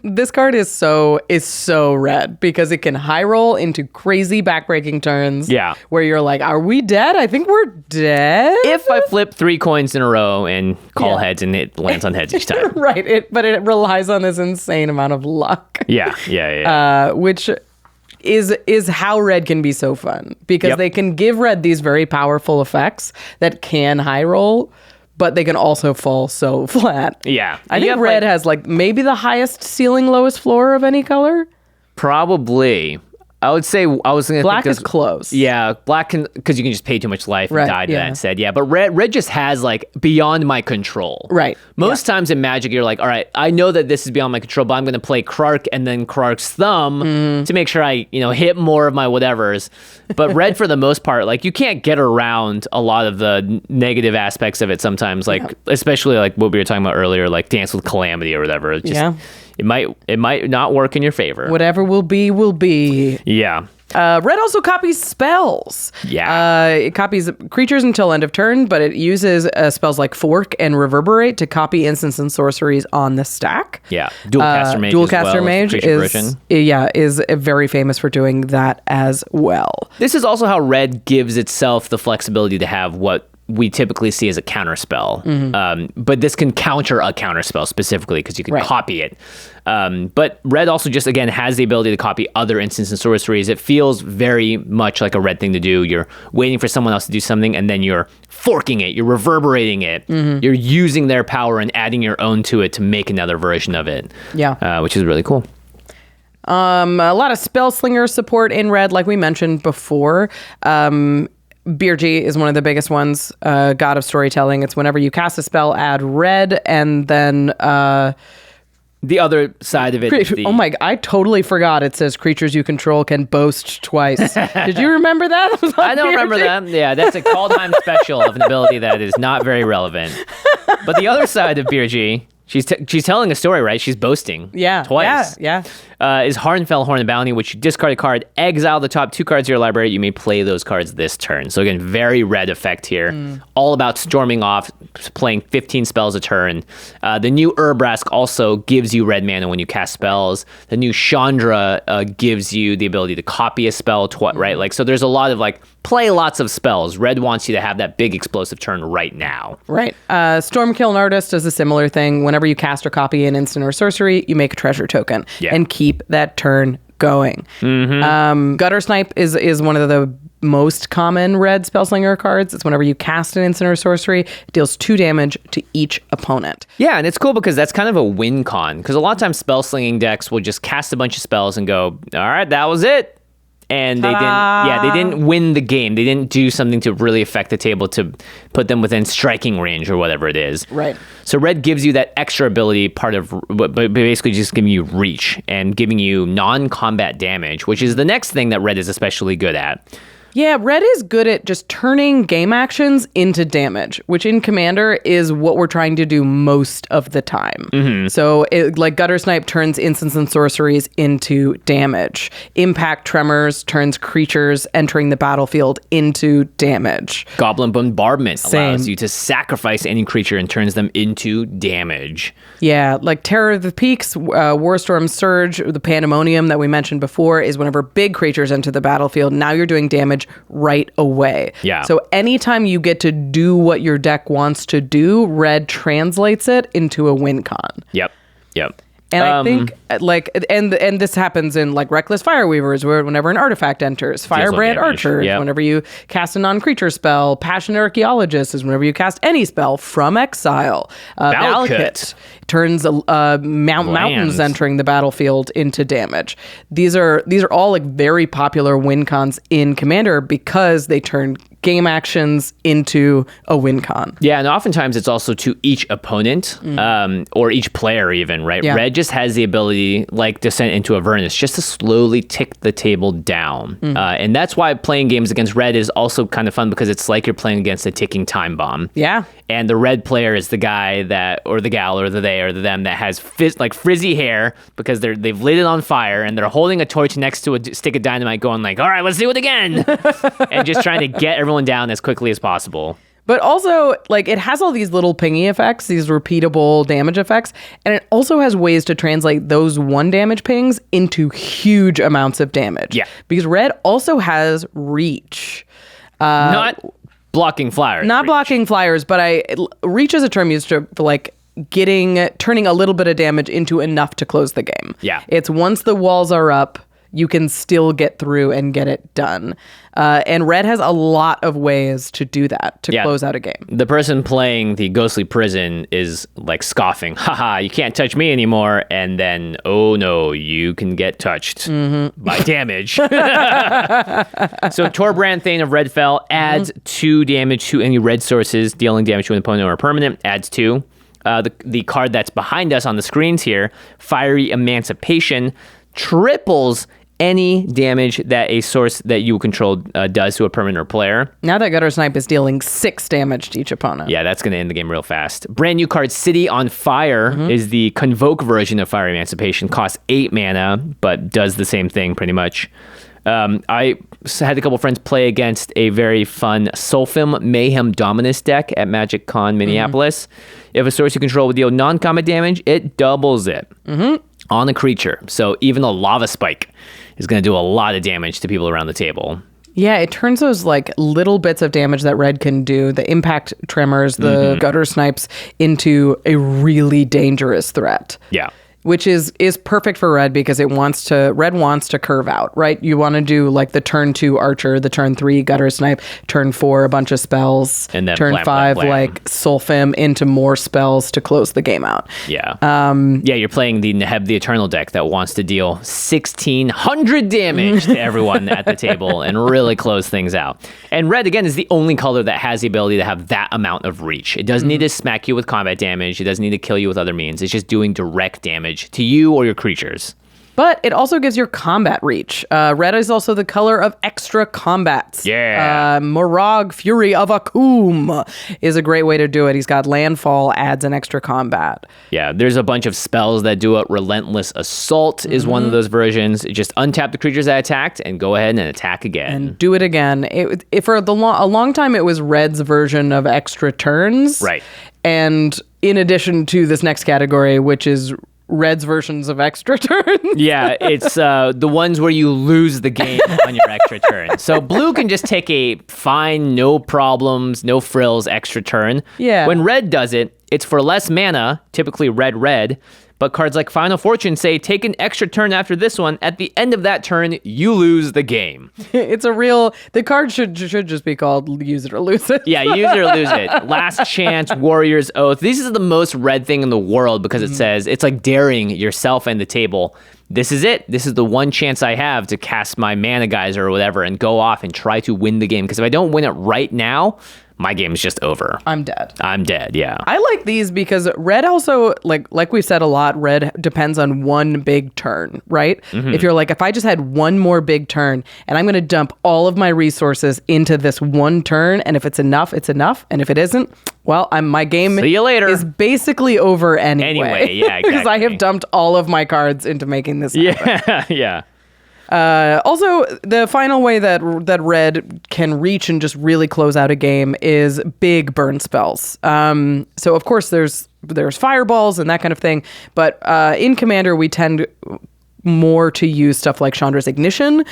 This card is so red because it can high roll into crazy backbreaking turns. Yeah. Where you're like, are we dead? I think we're dead. If I flip 3 coins in a row and call heads and it lands on heads each time. Right. But it relies on this insane amount of luck. Yeah. Which is how red can be so fun because they can give red these very powerful effects that can high roll, but they can also fall so flat. Yeah. I think red has like maybe the highest ceiling, lowest floor of any color. Probably. I would say black is close. Yeah, black can because you can just pay too much life and die to that instead. Yeah, but red just has like beyond my control. Right. Most times in Magic, you're like, all right, I know that this is beyond my control, but I'm going to play Krark and then Krark's Thumb to make sure I hit more of my whatevers. But red for the most part, like you can't get around a lot of the negative aspects of it sometimes. Like especially like what we were talking about earlier, like Dance with Calamity or whatever. It's just, It might not work in your favor. Whatever will be, will be. Yeah. Red also copies spells. Yeah. It copies creatures until end of turn, but it uses spells like Fork and Reverberate to copy instants and sorceries on the stack. Yeah. Dualcaster Mage Dualcaster Mage is very famous for doing that as well. This is also how red gives itself the flexibility to have what we typically see as a counterspell. But this can counter a counterspell specifically because you can copy it. But red also just, again, has the ability to copy other instants and sorceries. It feels very much like a red thing to do. You're waiting for someone else to do something, and then you're forking it. You're reverberating it. You're using their power and adding your own to it to make another version of it. Yeah. Which is really cool. A lot of Spellslinger support in red, like we mentioned before. Birji is one of the biggest ones, God of Storytelling. It's whenever you cast a spell, add red, and then... the other side of it. Oh my! I totally forgot. It says creatures you control can boast twice. Did you remember that? I don't remember that. Yeah, that's a Kaldheim special of an ability that is not very relevant. But the other side of Birji, she's telling a story, right? She's boasting. Yeah. Twice. Yeah. Is Harnfell, Horn of Bounty, which you discard a card, exile the top 2 cards of your library. You may play those cards this turn. So again, very red effect here. All about storming off, playing 15 spells a turn. The new Urbrask also gives you red mana when you cast spells. The new Chandra gives you the ability to copy a spell, right? Like, so there's a lot of like, play lots of spells. Red wants you to have that big explosive turn right now. Right. Stormkiln Artist does a similar thing. Whenever you cast or copy an instant or sorcery, you make a treasure token and keep that turn going. Gutter Snipe is one of the most common red Spellslinger cards. It's whenever you cast an instant or sorcery, it deals 2 damage to each opponent. Yeah, and it's cool because that's kind of a win con. Because a lot of times spell slinging decks will just cast a bunch of spells and go, all right, that was it. And they didn't win the game. They didn't do something to really affect the table to put them within striking range or whatever it is. Right. So red gives you that extra ability, part of, but basically just giving you reach and giving you non-combat damage, which is the next thing that red is especially good at. Yeah, red is good at just turning game actions into damage, which in Commander is what we're trying to do most of the time. So like Gutter Snipe turns instants and sorceries into damage. Impact Tremors turns creatures entering the battlefield into damage. Goblin Bombardment allows you to sacrifice any creature and turns them into damage. Yeah, like Terror of the Peaks, Warstorm Surge, the Pandemonium that we mentioned before is whenever big creatures enter the battlefield. Now you're doing damage right away. Yeah. So anytime you get to do what your deck wants to do, red translates it into a win con. Yep. And I think and this happens in like Reckless Fireweavers, where whenever an artifact enters, Firebrand Archers, whenever you cast a non-creature spell, Passionate Archaeologist is whenever you cast any spell from exile. Valakut turns mountains entering the battlefield into damage. These are all like very popular win cons in Commander because they turn game actions into a win con. Yeah, and oftentimes it's also to each opponent or each player even, right? Yeah. Red just has the ability, like Descent into Avernus, just to slowly tick the table down. And that's why playing games against red is also kind of fun, because it's like you're playing against a ticking time bomb. Yeah. And the red player is the guy that, or the gal, or the they, or the them that has like frizzy hair because they've lit it on fire and they're holding a torch next to a stick of dynamite going like, all right, let's do it again. And just trying to get everyone down as quickly as possible. But also, like, it has all these little pingy effects, these repeatable damage effects, and it also has ways to translate those 1 damage pings into huge amounts of damage. Yeah. Because red also has reach. Not blocking flyers. Not reach. blocking flyers, but reach is a term used for like turning a little bit of damage into enough to close the game. Yeah. It's once the walls are up, you can still get through and get it done. And red has a lot of ways to do that, to close out a game. The person playing the Ghostly Prison is like scoffing, haha, you can't touch me anymore. And then, oh no, you can get touched by damage. So Torbrand Thane of Redfell adds 2 damage to any red sources, dealing damage to an opponent or a permanent, adds 2. The card that's behind us on the screens here, Fiery Emancipation, triples any damage that a source that you control does to a permanent or player. Now that Gutter Snipe is dealing 6 damage to each opponent. Yeah, that's going to end the game real fast. Brand new card, City on Fire, is the Convoke version of Fire Emancipation. Costs 8 mana, but does the same thing pretty much. I had a couple friends play against a very fun Sulfim Mayhem Dominus deck at Magic Con Minneapolis. If a source you control would deal non-combat damage, it doubles it on a creature. So even a Lava Spike is going to do a lot of damage to people around the table. Yeah, it turns those like little bits of damage that red can do, the impact tremors, the gutter snipes, into a really dangerous threat. Yeah. Which is perfect for red because red wants to curve out, right? You want to do like the turn 2 archer, the turn 3 gutter snipe, turn 4 a bunch of spells, and then turn blam, 5 blam, blam. like Sulfim into more spells to close the game out. Yeah. You're playing the Neheb the Eternal deck that wants to deal 1,600 damage to everyone at the table and really close things out. And red, again, is the only color that has the ability to have that amount of reach. It doesn't need to smack you with combat damage. It doesn't need to kill you with other means. It's just doing direct damage to you or your creatures. But it also gives your combat reach. Red is also the color of extra combats. Yeah. Morag, Fury of Akum is a great way to do it. He's got landfall, adds an extra combat. Yeah, there's a bunch of spells that do it. Relentless Assault is one of those versions. Just untap the creatures that attacked and go ahead and attack again. And do it again. For a long time, it was Red's version of extra turns. Right. And in addition to this next category, which is Red's versions of extra turns. Yeah, it's the ones where you lose the game on your extra turn. So blue can just take a fine, no problems, no frills extra turn. Yeah. When red does it, it's for less mana, typically red, But cards like Final Fortune say take an extra turn after this one. At the end of that turn, you lose the game. The card should just be called use it or lose it. Yeah, use it or lose it. Last Chance, Warrior's Oath. This is the most red thing in the world because it says, it's like daring yourself and the table. This is it. This is the one chance I have to cast my Mana Geyser or whatever and go off and try to win the game. Because if I don't win it right now, my game is just over. I'm dead. Yeah. I like these because red also, like we've said a lot, red depends on one big turn, right? If you're like, if I just had one more big turn and I'm going to dump all of my resources into this one turn, and if it's enough, it's enough. And if it isn't, well, my game See you later. is basically over anyway. Yeah, exactly. Because I have dumped all of my cards into making this happen. Yeah. Also, the final way that red can reach and just really close out a game is big burn spells. So of course there's fireballs and that kind of thing, but in Commander we tend more to use stuff like Chandra's Ignition,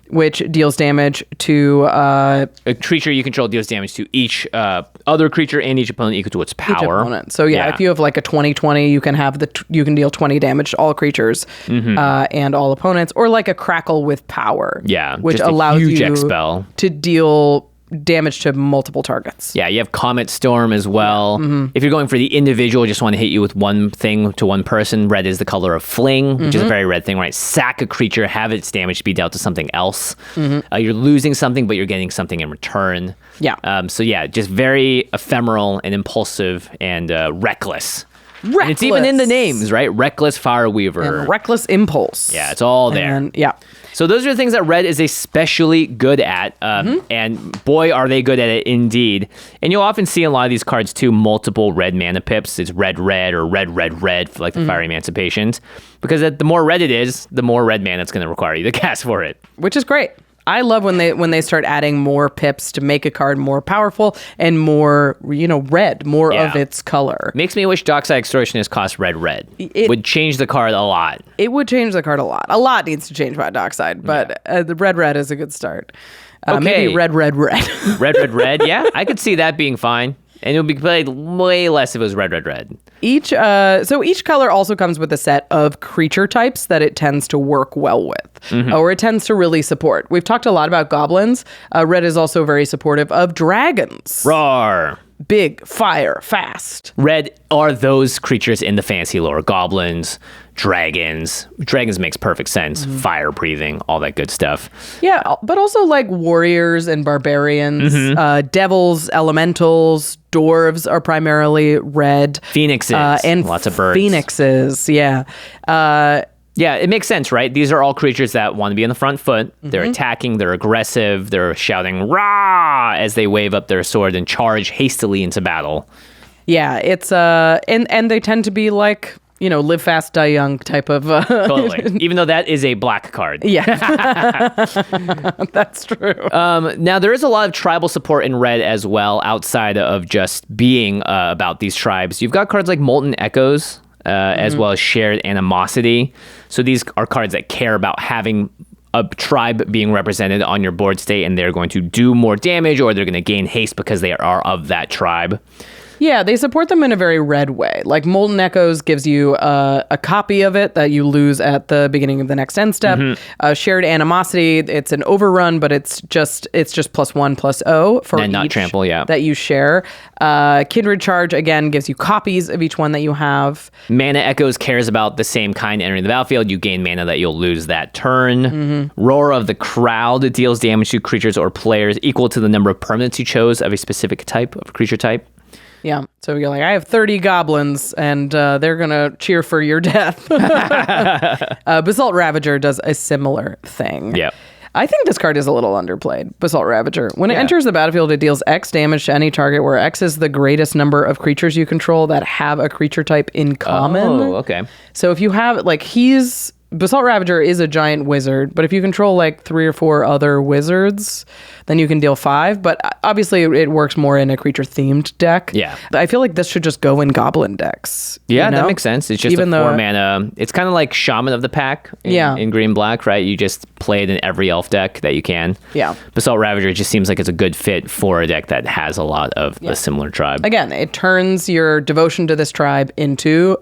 which deals damage to a creature you control deals damage to each other creature and each opponent equal to its power. Each opponent. So if you have like a 20/20, you can have you can deal 20 damage to all creatures and all opponents, or like a Crackle with Power. Yeah, which just allows a huge you X spell to deal damage to multiple targets. Yeah, you have Comet Storm as well. If you're going for the individual, just want to hit you with one thing to one person, red is the color of Fling, which is a very red thing, right? Sack a creature, have its damage be dealt to something else. You're losing something, but you're getting something in return. Yeah. So yeah, just very ephemeral and impulsive and reckless. And it's even in the names, right? Reckless Fireweaver. And Reckless Impulse. Yeah, it's all there. And, yeah. So those are the things that red is especially good at, and boy, are they good at it indeed. And you'll often see a lot of these cards too, multiple red mana pips. It's red or red for like the Fire Emancipations, because the more red it is, the more red mana it's going to require you to cast for it. Which is great. I love when they start adding more pips to make a card more powerful and more, red, more of its color. Makes me wish Dockside Extortionist cost red. It would change the card a lot. It would change the card a lot. A lot needs to change by Dockside, but the red is a good start. Okay. Maybe red. red. Yeah, I could see that being fine. And it would be played way less if it was red. Each color also comes with a set of creature types that it tends to work well with, or it tends to really support. We've talked a lot about goblins. Red is also very supportive of dragons. Roar. Big, fire, fast. Red are those creatures in the fantasy lore. Goblins, dragons. Dragons makes perfect sense. Fire breathing, all that good stuff. Yeah, but also like warriors and barbarians, devils, elementals, dwarves are primarily red. Phoenixes, and lots of birds. Phoenixes, yeah. Yeah, it makes sense, right? These are all creatures that want to be on the front foot. They're attacking, they're aggressive, they're shouting "rah" as they wave up their sword and charge hastily into battle. Yeah, it's and they tend to be like, live fast, die young type of Totally. Even though that is a black card. Yeah. That's true. Now there is a lot of tribal support in red as well, outside of just being about these tribes. You've got cards like Molten Echoes, as well as Shared Animosity. So these are cards that care about having a tribe being represented on your board state, and they're going to do more damage, or they're going to gain haste because they are of that tribe. Yeah, they support them in a very red way. Like Molten Echoes gives you a copy of it that you lose at the beginning of the next end step. Shared Animosity, it's an overrun, but it's just +1/+0 for and each not trample, that you share. Kindred Charge, again, gives you copies of each one that you have. Mana Echoes cares about the same kind entering the battlefield. You gain mana that you'll lose that turn. Roar of the Crowd deals damage to creatures or players equal to the number of permanents you chose of a specific type of creature type. Yeah, so you're like, I have 30 goblins, and they're going to cheer for your death. Basalt Ravager does a similar thing. Yeah. I think this card is a little underplayed, Basalt Ravager. When it enters the battlefield, it deals X damage to any target, where X is the greatest number of creatures you control that have a creature type in common. Oh, okay. So if you have, Basalt Ravager is a giant wizard, but if you control like 3 or 4 other wizards, then you can deal 5. But obviously it works more in a creature-themed deck. Yeah. I feel like this should just go in goblin decks. Yeah, that makes sense. It's just Even a 4 mana. It's kind of like Shaman of the Pack in green-black, right? You just play it in every elf deck that you can. Yeah. Basalt Ravager just seems like it's a good fit for a deck that has a lot of a similar tribe. Again, it turns your devotion to this tribe into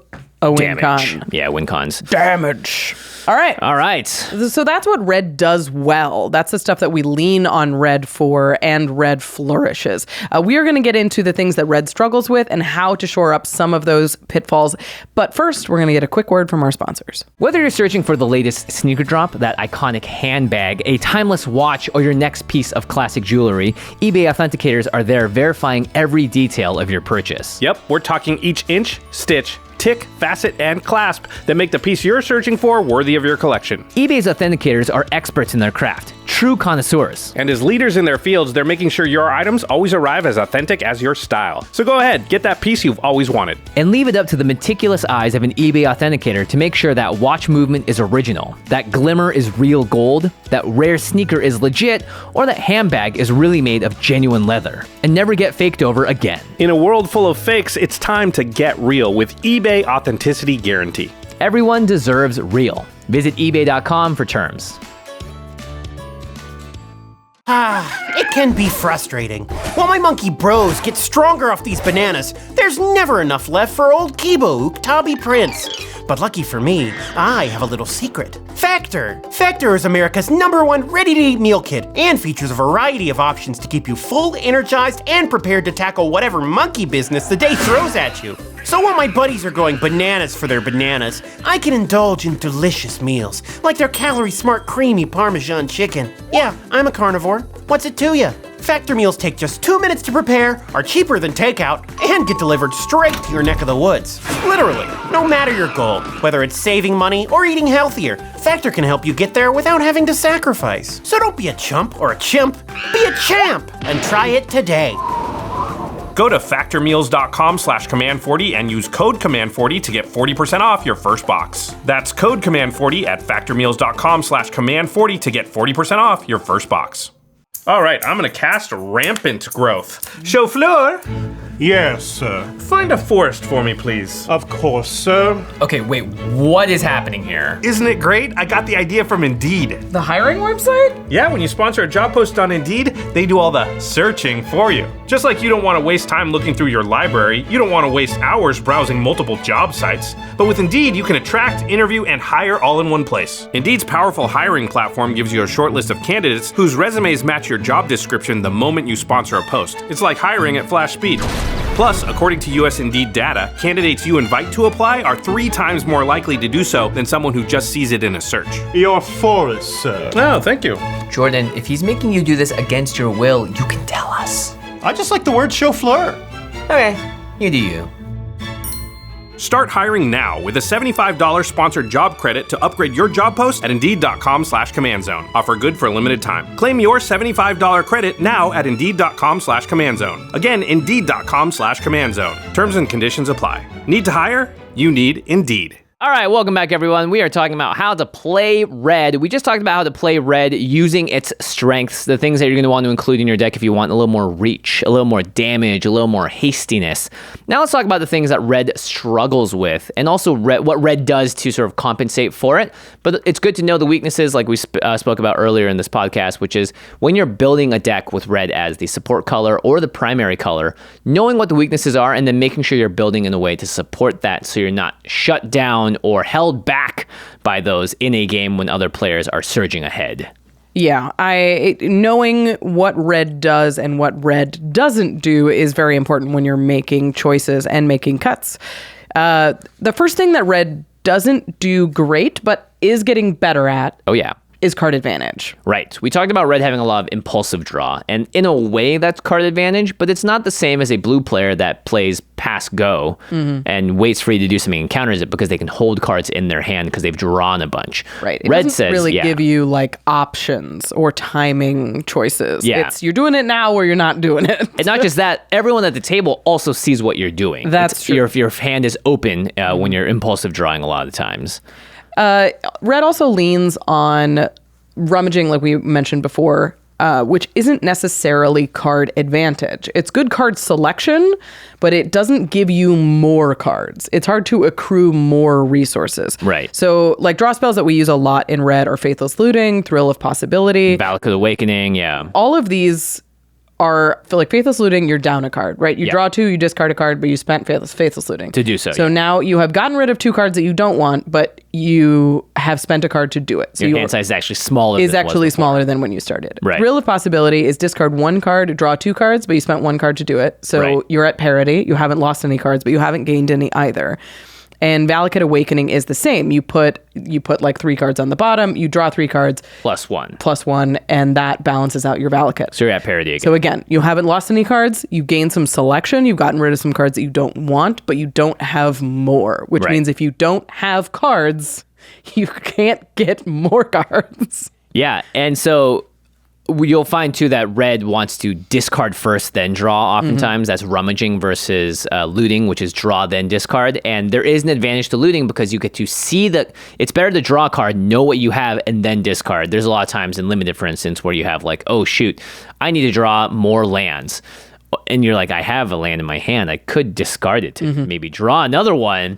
a win damage. con. Yeah, win cons. Damage. All right. All right. So that's what red does well. That's the stuff that we lean on red for, and red flourishes. We are going to get into the things that red struggles with and how to shore up some of those pitfalls. But first, we're going to get a quick word from our sponsors. Whether you're searching for the latest sneaker drop, that iconic handbag, a timeless watch, or your next piece of classic jewelry, eBay authenticators are there verifying every detail of your purchase. Yep, we're talking each inch, stitch, tick, facet, and clasp that make the piece you're searching for worthy of your collection. eBay's authenticators are experts in their craft, true connoisseurs. And as leaders in their fields, they're making sure your items always arrive as authentic as your style. So go ahead, get that piece you've always wanted. And leave it up to the meticulous eyes of an eBay authenticator to make sure that watch movement is original, that glimmer is real gold, that rare sneaker is legit, or that handbag is really made of genuine leather, and never get faked over again. In a world full of fakes, it's time to get real with eBay Authenticity Guarantee. Everyone deserves real. Visit ebay.com for terms. It can be frustrating. While my monkey bros get stronger off these bananas, there's never enough left for old Kibo Uktabi Prince. But lucky for me, I have a little secret. Factor! Factor is America's #1 ready-to-eat meal kit and features a variety of options to keep you full, energized, and prepared to tackle whatever monkey business the day throws at you. So while my buddies are going bananas for their bananas, I can indulge in delicious meals, like their calorie-smart creamy Parmesan chicken. Yeah, I'm a carnivore. What's it to ya? Factor meals take just 2 minutes to prepare, are cheaper than takeout, and get delivered straight to your neck of the woods. Literally, no matter your goal, whether it's saving money or eating healthier, Factor can help you get there without having to sacrifice. So don't be a chump or a chimp, be a champ, and try it today. Go to factormeals.com/command40 and use code command40 to get 40% off your first box. That's code command40 at factormeals.com/command40 to get 40% off your first box. All right, I'm gonna cast Rampant Growth. Chauffeur, Yes, sir. find a forest for me, please. Of course, sir. Okay, wait, what is happening here? Isn't it great? I got the idea from Indeed. The hiring website? Yeah, when you sponsor a job post on Indeed, they do all the searching for you. Just like you don't want to waste time looking through your library, you don't want to waste hours browsing multiple job sites. But with Indeed, you can attract, interview, and hire all in one place. Indeed's powerful hiring platform gives you a short list of candidates whose resumes match your job description the moment you sponsor a post. It's like hiring at flash speed. Plus, according to US Indeed data, candidates you invite to apply are 3 times more likely to do so than someone who just sees it in a search. Your forest, sir. Oh, thank you. Jordan, if he's making you do this against your will, you can tell us. I just like the word chauffeur. Okay, you do you. Start hiring now with a $75 sponsored job credit to upgrade your job post at Indeed.com/CommandZone. Offer good for a limited time. Claim your $75 credit now at Indeed.com/CommandZone. Again, Indeed.com/CommandZone. Terms and conditions apply. Need to hire? You need Indeed. All right, welcome back, everyone. We are talking about how to play red. We just talked about how to play red using its strengths, the things that you're going to want to include in your deck if you want a little more reach, a little more damage, a little more hastiness. Now let's talk about the things that red struggles with, and also what red does to sort of compensate for it. But it's good to know the weaknesses, like we spoke about earlier in this podcast, which is when you're building a deck with red as the support color or the primary color, knowing what the weaknesses are and then making sure you're building in a way to support that so you're not shut down or held back by those in a game when other players are surging ahead. Yeah, knowing what red does and what red doesn't do is very important when you're making choices and making cuts. The first thing that red doesn't do great, but is getting better at, is card advantage. Right. We talked about red having a lot of impulsive draw, and in a way that's card advantage, but it's not the same as a blue player that plays pass go and waits for you to do something and counters it because they can hold cards in their hand because they've drawn a bunch. Right. It Red doesn't says, really give you like options or timing choices. Yeah. It's you're doing it now or you're not doing it. And not just that, everyone at the table also sees what you're doing. That's true. Your hand is open when you're impulsive drawing a lot of the times. Red also leans on rummaging, like we mentioned before, which isn't necessarily card advantage. It's good card selection, but it doesn't give you more cards. It's hard to accrue more resources. Right. So, like draw spells that we use a lot in red are Faithless Looting, Thrill of Possibility, Valakut Awakening, yeah. all of these are like Faithless Looting, you're down a card, right? You draw 2, you discard a card, but you spent Faithless Looting. To do so. So now you have gotten rid of 2 cards that you don't want, but you have spent a card to do it. So your hand size is actually smaller is than it was actually before. smaller than when you started. Right. Thrill of Possibility is discard 1 card, draw 2 cards, but you spent 1 card to do it. So Right. you're at parity. You haven't lost any cards, but you haven't gained any either. And Valakut Awakening is the same. You put like 3 cards on the bottom, you draw 3 cards +1, and that balances out your Valakut. So you're at parity again. So again, you haven't lost any cards, you gained some selection, you've gotten rid of some cards that you don't want, but you don't have more, which Right. means if you don't have cards, you can't get more cards. Yeah, and so you'll find too that red wants to discard first, then draw. Oftentimes, that's rummaging versus looting, which is draw then discard. And there is an advantage to looting because you get to see that it's better to draw a card, know what you have, and then discard. There's a lot of times in limited, for instance, where you have like, oh shoot, I need to draw more lands. And you're like, I have a land in my hand. I could discard it to maybe draw another one,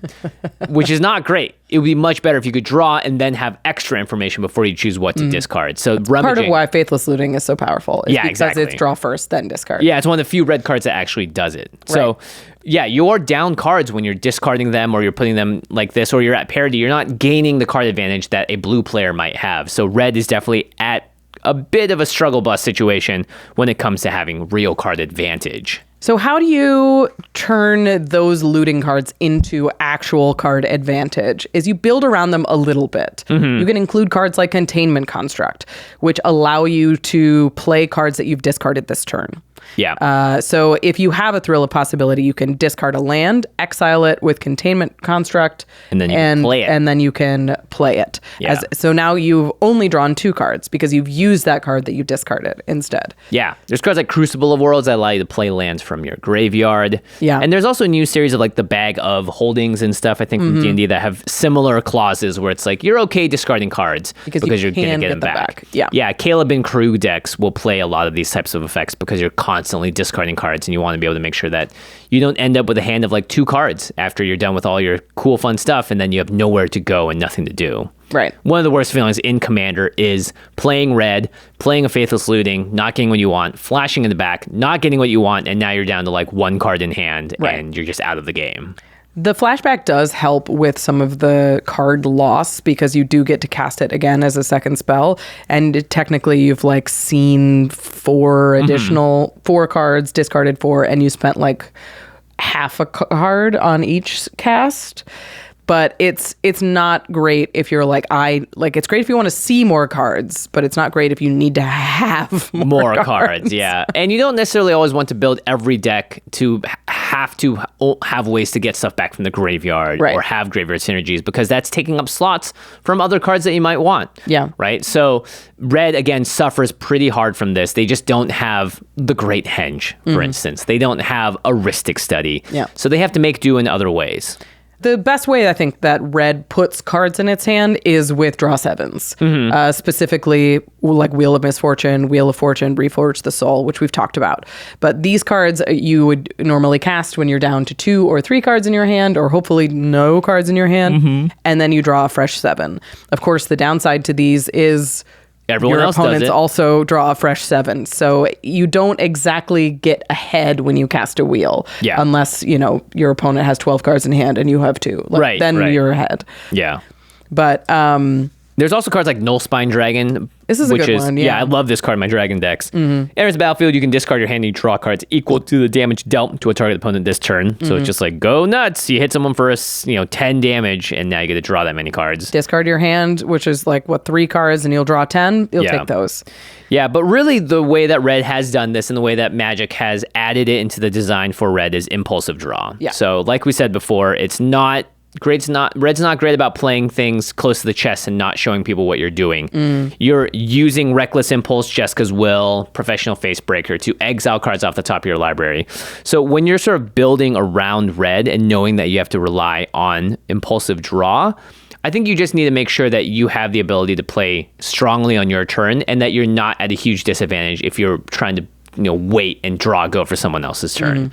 which is not great. It would be much better if you could draw and then have extra information before you choose what to discard. So rummaging. Part of why Faithless Looting is so powerful. Is because exactly. it's draw first, then discard. Yeah, it's one of the few red cards that actually does it. So, yeah, you're down cards when you're discarding them or you're putting them like this or you're at parity. You're not gaining the card advantage that a blue player might have. So red is definitely at a bit of a struggle bus situation when it comes to having real card advantage. So how do you turn those looting cards into actual card advantage? Is you build around them a little bit. You can include cards like Containment Construct, which allow you to play cards that you've discarded this turn. Yeah. So if you have a Thrill of Possibility, you can discard a land, exile it with Containment Construct, And then you can play it. And then you can play it. Yeah. So now you've only drawn 2 cards because you've used that card that you discarded instead. Yeah, there's cards like Crucible of Worlds that allow you to play lands from your graveyard. Yeah. And there's also a new series of like the Bag of Holdings and stuff, I think, from D&D that have similar clauses where it's like, you're okay discarding cards because you're going to can get get them them back. back. Yeah. Yeah, Caleb and Crew decks will play a lot of these types of effects because you're constantly discarding cards and you want to be able to make sure that you don't end up with a hand of like 2 cards after you're done with all your cool, fun stuff and then you have nowhere to go and nothing to do. Right. One of the worst feelings in Commander is playing red, playing a Faithless Looting, not getting what you want, flashing in the back, not getting what you want, and now you're down to like 1 card in hand and you're just out of the game. The flashback does help with some of the card loss because you do get to cast it again as a second spell. And technically you've like seen 4 additional 4 cards, discarded 4, and you spent like half a card on each cast. But it's not great if you're like, it's great if you want to see more cards, but it's not great if you need to have more cards. Yeah. And you don't necessarily always want to build every deck to have ways to get stuff back from the graveyard or have graveyard synergies because that's taking up slots from other cards that you might want. Yeah. Right? So red, again, suffers pretty hard from this. They just don't have the Great Henge, for instance. They don't have a Rhystic Study. Yeah. So they have to make do in other ways. The best way I think that red puts cards in its hand is with draw 7s, specifically like Wheel of Misfortune, Wheel of Fortune, Reforge the Soul, which we've talked about. But these cards you would normally cast when you're down to 2 or 3 cards in your hand, or hopefully no cards in your hand, and then you draw a fresh 7. Of course, the downside to these is Everyone your else does opponents it. also draw a fresh 7. So you don't exactly get ahead when you cast a wheel. Yeah. Unless, your opponent has 12 cards in hand and you have 2. Right, Then right. you're ahead. Yeah. But There's also cards like Nullspine Dragon. This is a which good one, yeah. I love this card in my Dragon decks. Enters the battlefield, you can discard your hand and you draw cards equal to the damage dealt to a target opponent this turn. So it's just like, go nuts. You hit someone for 10 damage, and now you get to draw that many cards. discard your hand, which is like, 3 cards, and you'll draw 10. You'll take those. Yeah, but really the way that Red has done this and the way that Magic has added it into the design for Red is impulsive draw. Yeah. So like we said before, it's not... Red's not great about playing things close to the chest and not showing people what you're doing. You're using Reckless Impulse, Jessica's Will, Professional Facebreaker to exile cards off the top of your library. So when you're sort of building around Red and knowing that you have to rely on impulsive draw, I think you just need to make sure that you have the ability to play strongly on your turn and that you're not at a huge disadvantage if you're trying to wait and draw go for someone else's turn.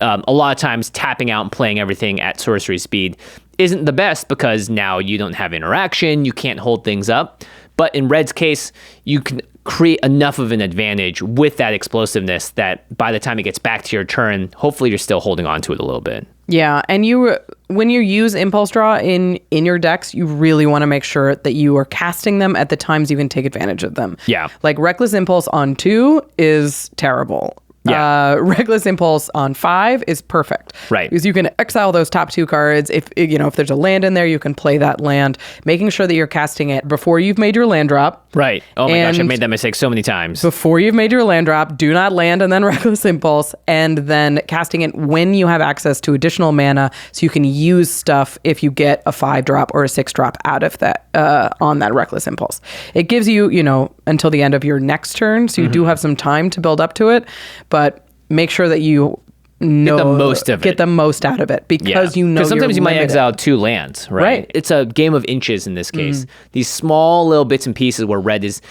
A lot of times tapping out and playing everything at sorcery speed isn't the best because now you don't have interaction, you can't hold things up. But in Red's case, you can create enough of an advantage with that explosiveness that by the time it gets back to your turn, hopefully you're still holding on to it a little bit. Yeah, and when you use Impulse Draw in your decks, you really want to make sure that you are casting them at the times you can take advantage of them. Yeah. Like Reckless Impulse on 2 is terrible. Yeah. Reckless Impulse on 5 is perfect. Right. Because you can exile those top 2 cards. If there's a land in there, you can play that land, making sure that you're casting it before you've made your land drop. Right. Oh my gosh, I've And made that mistake so many times. Before you've made your land drop, do not land and then Reckless Impulse, and then casting it when you have access to additional mana so you can use stuff if you get a 5-drop or a 6-drop out of that on that Reckless Impulse. It gives you, until the end of your next turn, so you do have some time to build up to it, but make sure that you Get the most of it. Get the most out of it because Because sometimes you're you might limited. exile 2 lands, right? It's a game of inches in this case. These small little bits and pieces where red is...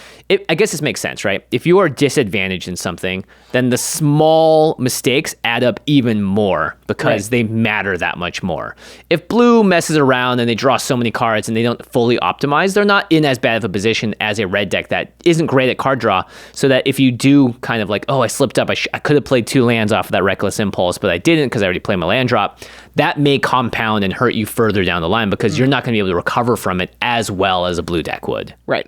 I guess this makes sense, right? If you are disadvantaged in something, then the small mistakes add up even more because they matter that much more. If blue messes around and they draw so many cards and they don't fully optimize, they're not in as bad of a position as a red deck that isn't great at card draw, so that if you do kind of like, oh, I slipped up, I could have played 2 lands off of that Reckless Impulse, but I didn't because I already played my land drop, that may compound and hurt you further down the line because you're not going to be able to recover from it as well as a blue deck would. Right.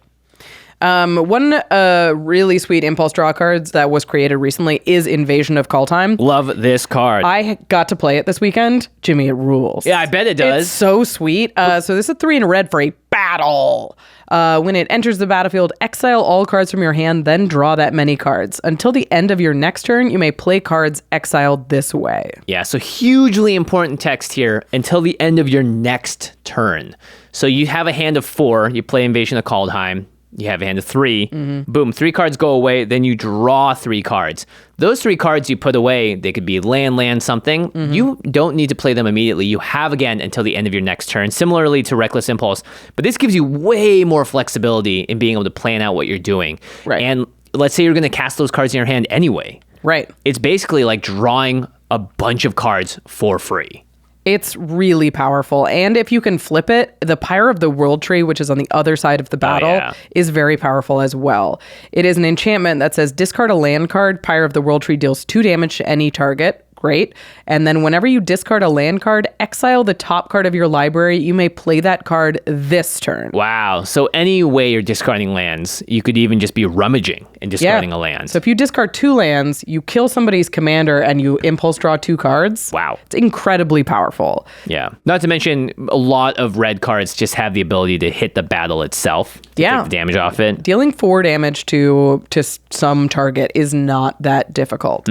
One really sweet Impulse Draw cards that was created recently is Invasion of Kaldheim. Love this card. I got to play it this weekend. Jimmy, it rules. Yeah, I bet it does. It's so sweet. So this is 3 in red for a battle. When it enters the battlefield, exile all cards from your hand, then draw that many cards. Until the end of your next turn, you may play cards exiled this way. Yeah, so hugely important text here, until the end of your next turn. So you have a hand of 4, you play Invasion of Kaldheim. You have a hand of 3. Boom, 3 cards go away. Then you draw 3 cards. Those 3 cards you put away, they could be land, something. You don't need to play them immediately. You have, again, until the end of your next turn, similarly to Reckless Impulse. But this gives you way more flexibility in being able to plan out what you're doing. Right. And let's say you're going to cast those cards in your hand anyway. Right. It's basically like drawing a bunch of cards for free. It's really powerful. And if you can flip it, the Pyre of the World Tree, which is on the other side of the battle, is very powerful as well. It is an enchantment that says discard a land card. Pyre of the World Tree deals 2 damage to any target. Great. And then whenever you discard a land card, exile the top card of your library. You may play that card this turn. Wow. So any way you're discarding lands, you could even just be rummaging and discarding a land. So if you discard 2 lands, you kill somebody's commander and you impulse draw 2 cards. Wow. It's incredibly powerful. Yeah. Not to mention, a lot of red cards just have the ability to hit the battle itself. To take the damage off it. Dealing 4 damage to some target is not that difficult.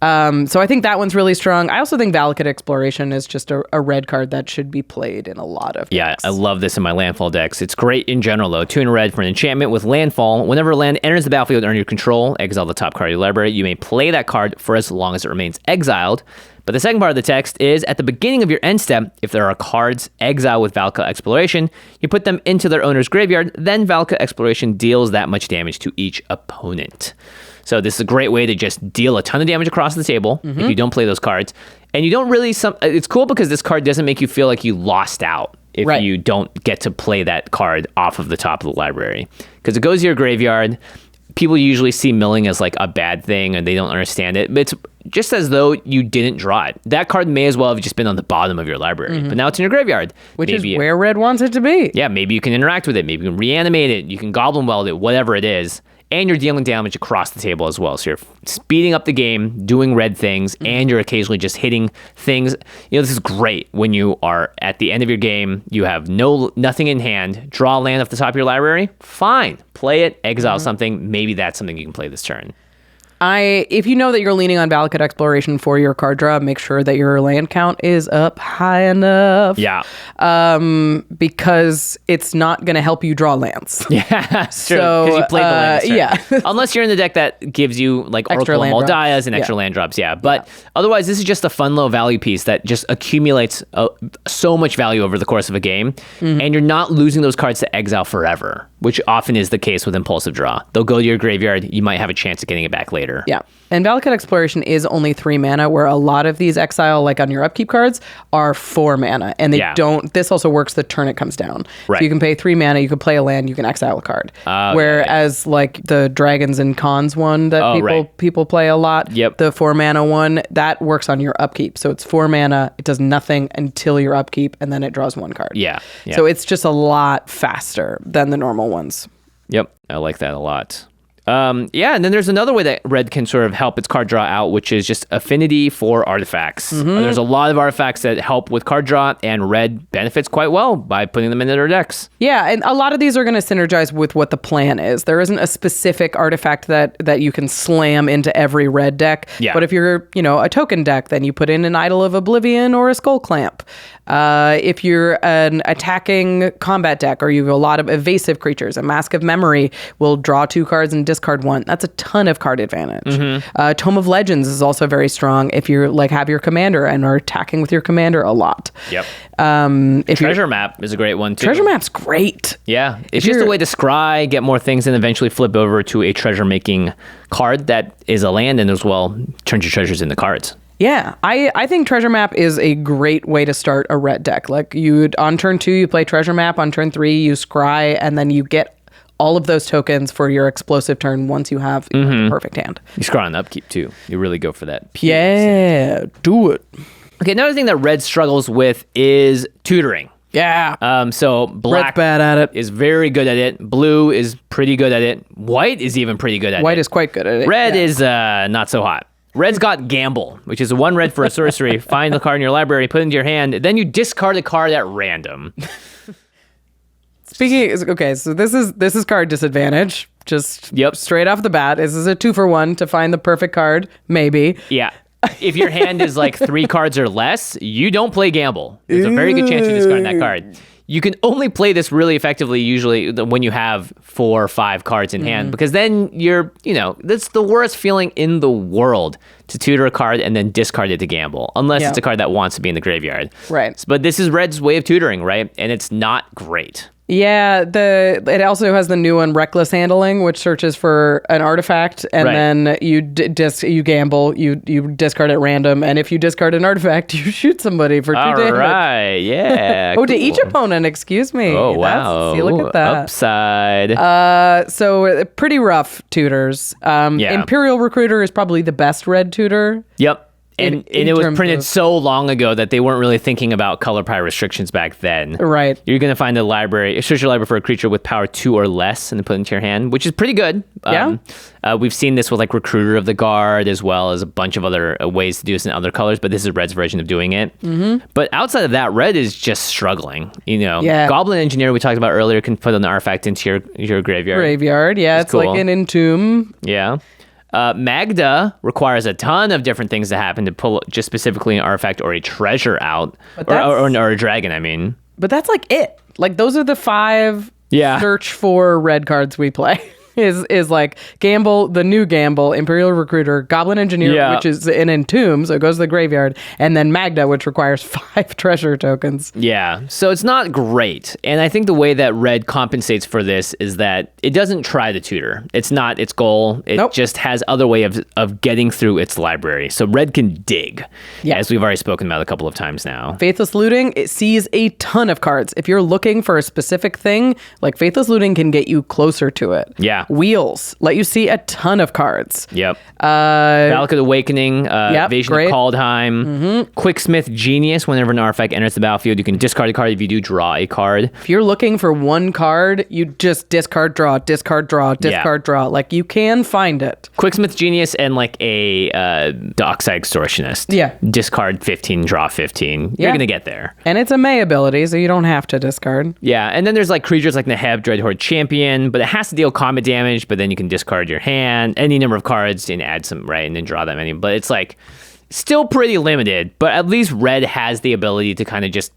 So I think that one's really strong. I also think Valakut Exploration is just a red card that should be played in a lot of decks. I love this in my landfall decks. It's great in general, though. 2 in red for an enchantment with landfall. Whenever a land enters the battlefield under your control, exile the top card of your library. You may play that card for as long as it remains exiled. But the second part of the text is, at the beginning of your end step, if there are cards exiled with Valakut Exploration, you put them into their owner's graveyard, then Valakut Exploration deals that much damage to each opponent. So this is a great way to just deal a ton of damage across the table if you don't play those cards. And you don't really... It's cool because this card doesn't make you feel like you lost out if you don't get to play that card off of the top of the library. Because it goes to your graveyard. People usually see milling as like a bad thing and they don't understand it. But it's just as though you didn't draw it. That card may as well have just been on the bottom of your library. But now it's in your graveyard. Which is where red wants it to be. Yeah, maybe you can interact with it. Maybe you can reanimate it. You can Goblin Weld it, whatever it is. And you're dealing damage across the table as well. So you're speeding up the game, doing red things, and you're occasionally just hitting things. This is great when you are at the end of your game, you have nothing in hand, draw a land off the top of your library, fine. Play it, exile something. Maybe that's something you can play this turn. If you know that you're leaning on Valakut Exploration for your card draw, make sure that your land count is up high enough. Yeah. Because it's not going to help you draw lands. Yeah, it's true. Because you played the land this turn. Yeah. Unless you're in the deck that gives you like Extra Oracle of land Moldias and extra land drops. Yeah. But otherwise, this is just a fun low value piece that just accumulates so much value over the course of a game. And you're not losing those cards to exile forever, which often is the case with impulsive draw. They'll go to your graveyard. You might have a chance of getting it back later. Yeah. And Valakut Exploration is only 3 mana, where a lot of these exile, like on your upkeep cards, are 4 mana. And they don't, this also works the turn it comes down. Right. So you can pay 3 mana, you can play a land, you can exile a card. Whereas like the Dragons and Cons one that people play a lot, the 4 mana one, that works on your upkeep. So it's 4 mana, it does nothing until your upkeep, and then it draws 1 card. Yeah. So it's just a lot faster than the normal ones. Yep. I like that a lot. And then there's another way that red can sort of help its card draw out, which is just affinity for artifacts. There's a lot of artifacts that help with card draw, and red benefits quite well by putting them in their decks. Yeah, and a lot of these are going to synergize with what the plan is. There isn't a specific artifact that you can slam into every red deck. Yeah. But if you're, a token deck, then you put in an Idol of Oblivion or a Skull Clamp. If you're an attacking combat deck, or you have a lot of evasive creatures, a Mask of Memory will draw 2 cards and discard 1. That's a ton of card advantage. Tome of Legends is also very strong if you have your commander and are attacking with your commander a lot. Yep. Treasure Map is a great one too. Treasure Map's great. Yeah. It's just a way to scry, get more things, and eventually flip over to a treasure making card that is a land, and as well turns your treasures into cards. Yeah, I think Treasure Map is a great way to start a red deck. Like on turn 2, you play Treasure Map. On turn 3, you scry, and then you get all of those tokens for your explosive turn once you have a perfect hand. You scry on upkeep too. You really go for that. Yeah, do it. Okay, another thing that red struggles with is tutoring. Yeah. So black Red's bad at it. is very good at it. Blue is pretty good at it. White is even pretty good at it. White is quite good at it. Red is not so hot. Red's got Gamble, which is 1 red for a sorcery. Find the card in your library, put it into your hand, then you discard a card at random. Okay, so this is card disadvantage. Just straight off the bat. This is a 2-for-1 to find the perfect card, maybe. Yeah. If your hand is like 3 cards or less, you don't play Gamble. There's a very good chance you discard that card. You can only play this really effectively usually when you have 4 or 5 cards in hand, because then that's the worst feeling in the world to tutor a card and then discard it to Gamble, unless it's a card that wants to be in the graveyard. Right. But this is Red's way of tutoring, right? And it's not great. Yeah, it also has the new one, Reckless Handling, which searches for an artifact, and then you you gamble, you discard at random, and if you discard an artifact, you shoot somebody for 2 damage. All right, yeah. To each opponent, excuse me. Oh, wow. See, look at that. Upside. So pretty rough tutors. Imperial Recruiter is probably the best red tutor. Yep. And it was printed so long ago that they weren't really thinking about color power restrictions back then. Right. You're going to find search your library for a creature with power 2 or less and then put it into your hand, which is pretty good. We've seen this with like Recruiter of the Guard, as well as a bunch of other ways to do this in other colors, but this is Red's version of doing it. But outside of that, Red is just struggling. Goblin Engineer, we talked about earlier, can put an artifact into your graveyard. It's cool. Like an Entomb. Yeah. Magda requires a ton of different things to happen to pull just specifically an artifact or a treasure out, or a dragon, I mean. But that's like it. Like those are the 5 search for red cards we play. Is like Gamble, the new Gamble, Imperial Recruiter, Goblin Engineer, which is an Entomb, so it goes to the graveyard, and then Magda, which requires 5 treasure tokens. Yeah, so it's not great. And I think the way that Red compensates for this is that it doesn't try to tutor. It's not its goal. It just has other way of getting through its library. So Red can dig, as we've already spoken about a couple of times now. Faithless Looting, it sees a ton of cards. If you're looking for a specific thing, like Faithless Looting can get you closer to it. Yeah. Wheels let you see a ton of cards. Yep. Valakut Awakening, Invasion great. of Kaldheim, Quicksmith Genius. Whenever an artifact enters the battlefield, you can discard a card if you do draw a card. If you're looking for one card, you just discard, draw, discard, draw, discard, draw. Like you can find it. Quicksmith Genius and like a Dockside Extortionist. Yeah. Discard 15, draw 15. You're going to get there. And it's a May ability, so you don't have to discard. Yeah, and then there's like creatures like Neheb, Dreadhorde Champion, but it has to deal combat damage, but then you can discard your hand, any number of cards, and add some, right, and then draw that many. But it's like still pretty limited, but at least Red has the ability to kind of just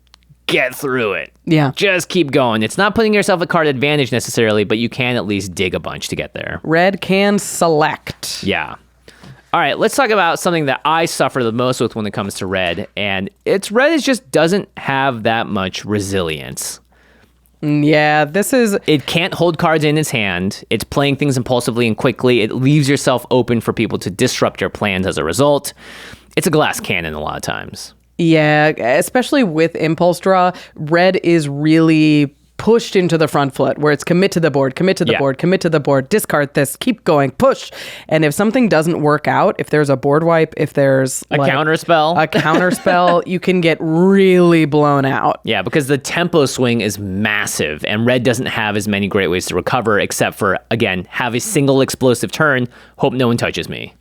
get through it. Yeah. Just keep going. It's not putting yourself at card advantage necessarily, but you can at least dig a bunch to get there. Red can select. Yeah. All right, let's talk about something that I suffer the most with when it comes to Red, and it's Red just doesn't have that much resilience. Yeah, this is... It can't hold cards in its hand. It's playing things impulsively and quickly. It leaves yourself open for people to disrupt your plans as a result. It's a glass cannon a lot of times. Yeah, especially with impulse draw, red is really pushed into the front foot where it's commit to the board, commit to the board, commit to the board, discard this, keep going, push. And if something doesn't work out, if there's a board wipe, if there's a counter spell, you can get really blown out. Yeah, because the tempo swing is massive and red doesn't have as many great ways to recover except for, again, have a single explosive turn, hope no one touches me.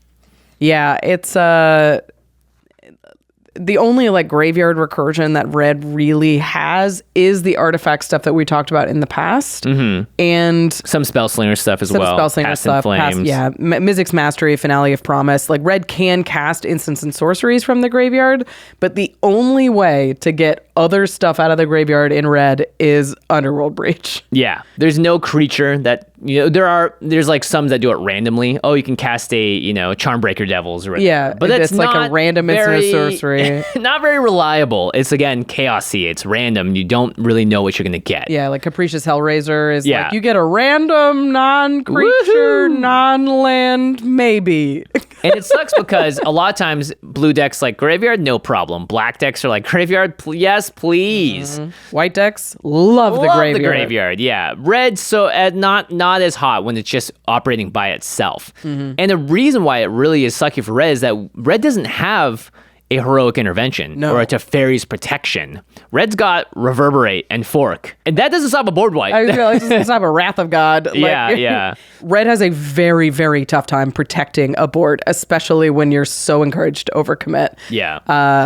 Yeah, it's the only like graveyard recursion that red really has is the artifact stuff that we talked about in the past, and some spell slinger stuff as well. Spell slinger stuff, Mizzix's Mastery, Finale of Promise. Like red can cast instants and sorceries from the graveyard, but the only way to get other stuff out of the graveyard in red is Underworld Breach. Yeah, there's no creature that there's like some that do it randomly. Oh, you can cast a Charmbreaker Devils. Yeah, but it's like a random instant sorcery. Not very reliable. It's again chaosy. It's random. You don't really know what you're gonna get. Yeah, like Capricious Hellraiser is like you get a random non-creature, non-land, maybe. And it sucks because a lot of times blue decks like graveyard, no problem. Black decks are like graveyard, yes, please. White decks love the graveyard. The graveyard, yeah. Red, so not as hot when it's just operating by itself. And the reason why it really is sucky for red is that red doesn't have a heroic intervention or a Teferi's protection. Red's got Reverberate and Fork, and that doesn't stop a board wipe. I realize it doesn't stop a Wrath of God. Yeah. Red has a very, very tough time protecting a board, especially when you're so encouraged to overcommit. Yeah.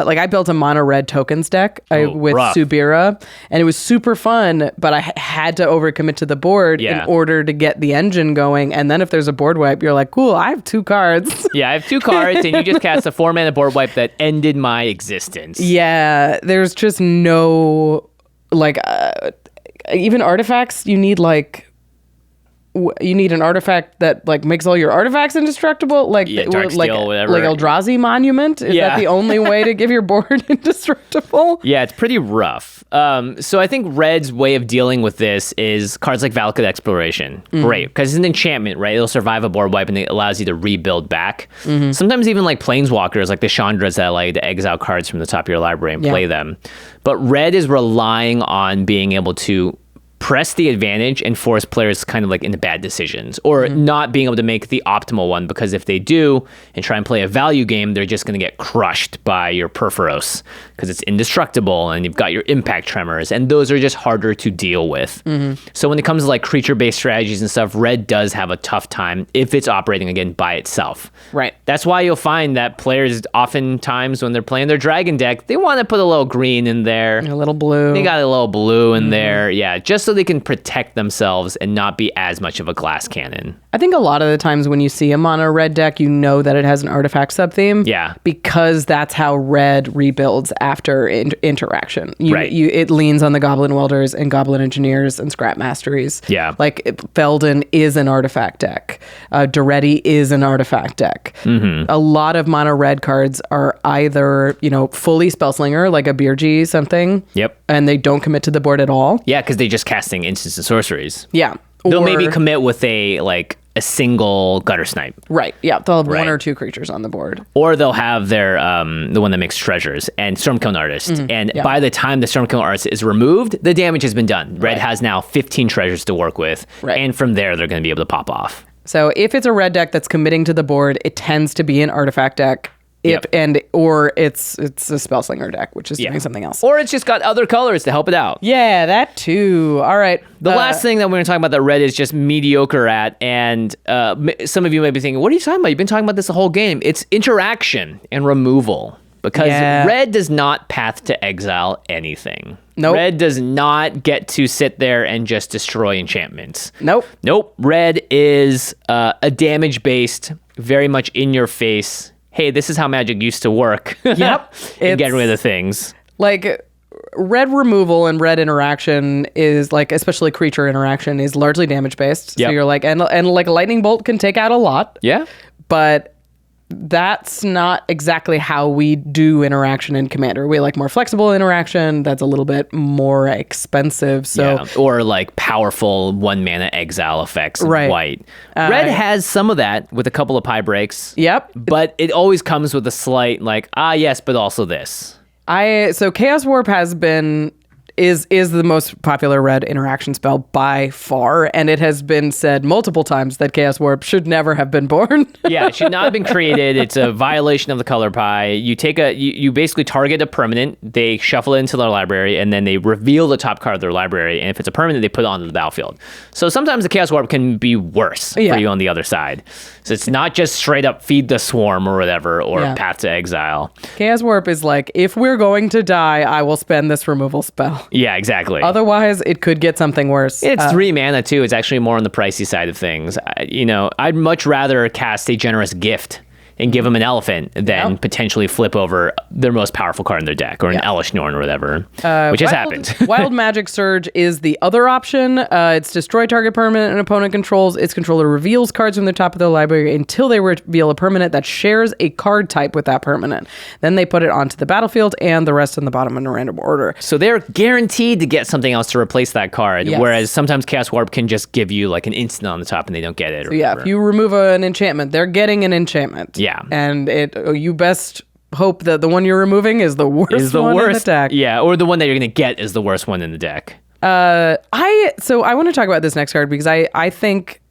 Like I built a mono red tokens deck with rough. Subira, and it was super fun, but I had to overcommit to the board in order to get the engine going. And then if there's a board wipe, you're like, cool, I have 2 cards. Yeah, I have 2 cards, and you just cast a 4-mana board wipe that ended my existence. Yeah, there's just no even artifacts. You need an artifact that like makes all your artifacts indestructible, like Dark Steel, whatever. Like Eldrazi Monument. Is that the only way to give your board indestructible? Yeah, it's pretty rough. So I think Red's way of dealing with this is cards like Valakut Exploration. Great, because it's an enchantment, right? It'll survive a board wipe and it allows you to rebuild back. Sometimes even like Planeswalkers, like the Chandras that allow you to exile cards from the top of your library and play them. But Red is relying on being able to press the advantage and force players kind of like into bad decisions or not being able to make the optimal one, because if they do and try and play a value game, they're just going to get crushed by your Purphoros because it's indestructible and you've got your impact tremors, and those are just harder to deal with. So when it comes to like creature-based strategies and stuff, red does have a tough time if it's operating again by itself. Right. That's why you'll find that players oftentimes when they're playing their dragon deck, they want to put a little green in there. A little blue. They got a little blue in there. Yeah, just so they can protect themselves and not be as much of a glass cannon. I think a lot of the times when you see a mono red deck, you know that it has an artifact sub-theme. Yeah. Because that's how red rebuilds after interaction. Right. It leans on the Goblin Welders and Goblin Engineers and Scrap Masteries. Yeah. Like Felden is an artifact deck. Duretti is an artifact deck. A lot of mono red cards are either, fully Spellslinger, like a Birgi something. Yep. And they don't commit to the board at all. Yeah, because they're just casting instants and sorceries. Yeah. They'll maybe commit with a single Gutter Snipe. Right. Yeah. They'll have 1 or 2 creatures on the board. Or they'll have their the one that makes treasures and Stormkiln Artist. And by the time the Stormkiln Artist is removed, the damage has been done. Red has now 15 treasures to work with. Right. And from there, they're going to be able to pop off. So if it's a red deck that's committing to the board, it tends to be an artifact deck. Or it's a Spellslinger deck, which is doing something else. Or it's just got other colors to help it out. Yeah, that too. All right. The last thing that we're going to talk about that red is just mediocre at, and some of you may be thinking, what are you talking about? You've been talking about this the whole game. It's interaction and removal. Because red does not path to exile anything. Nope. Red does not get to sit there and just destroy enchantments. Nope. Red is a damage-based, very much in your face, hey, this is how Magic used to work. Yep. And get rid of things. Like, red removal and red interaction is, like, especially creature interaction, is largely damage-based. So you're like, and like a lightning bolt can take out a lot. Yeah. But that's not exactly how we do interaction in Commander. We like more flexible interaction. That's a little bit more expensive. So or like powerful 1-mana exile effects in Right. white. Red has some of that with a couple of pie breaks. Yep. But it always comes with a slight yes, but also this. So Chaos Warp is the most popular red interaction spell by far, and it has been said multiple times that Chaos Warp should never have been born. Yeah, it should not have been created. It's a violation of the color pie. You basically target a permanent, they shuffle it into their library, and then they reveal the top card of their library, and if it's a permanent, they put it onto the battlefield. So sometimes the Chaos Warp can be worse for you on the other side. So it's not just straight up feed the swarm or whatever, or path to exile. Chaos Warp is like, if we're going to die, I will spend this removal spell. Yeah, exactly. Otherwise, it could get something worse. It's 3 mana too. It's actually more on the pricey side of things. I'd much rather cast a generous gift and give them an elephant than potentially flip over their most powerful card in their deck, or an Elish Norn or whatever, which has happened. Wild Magic Surge is the other option. It's destroy target permanent an opponent controls. Its controller reveals cards from the top of their library until they reveal a permanent that shares a card type with that permanent. Then they put it onto the battlefield and the rest on the bottom in a random order. So they're guaranteed to get something else to replace that card, whereas sometimes Chaos Warp can just give you like an instant on the top and they don't get it. Or if you remove an enchantment, they're getting an enchantment. Yeah. And you best hope that the one you're removing is the worst one in the deck. Yeah, or the one that you're going to get is the worst one in the deck. I want to talk about this next card because I think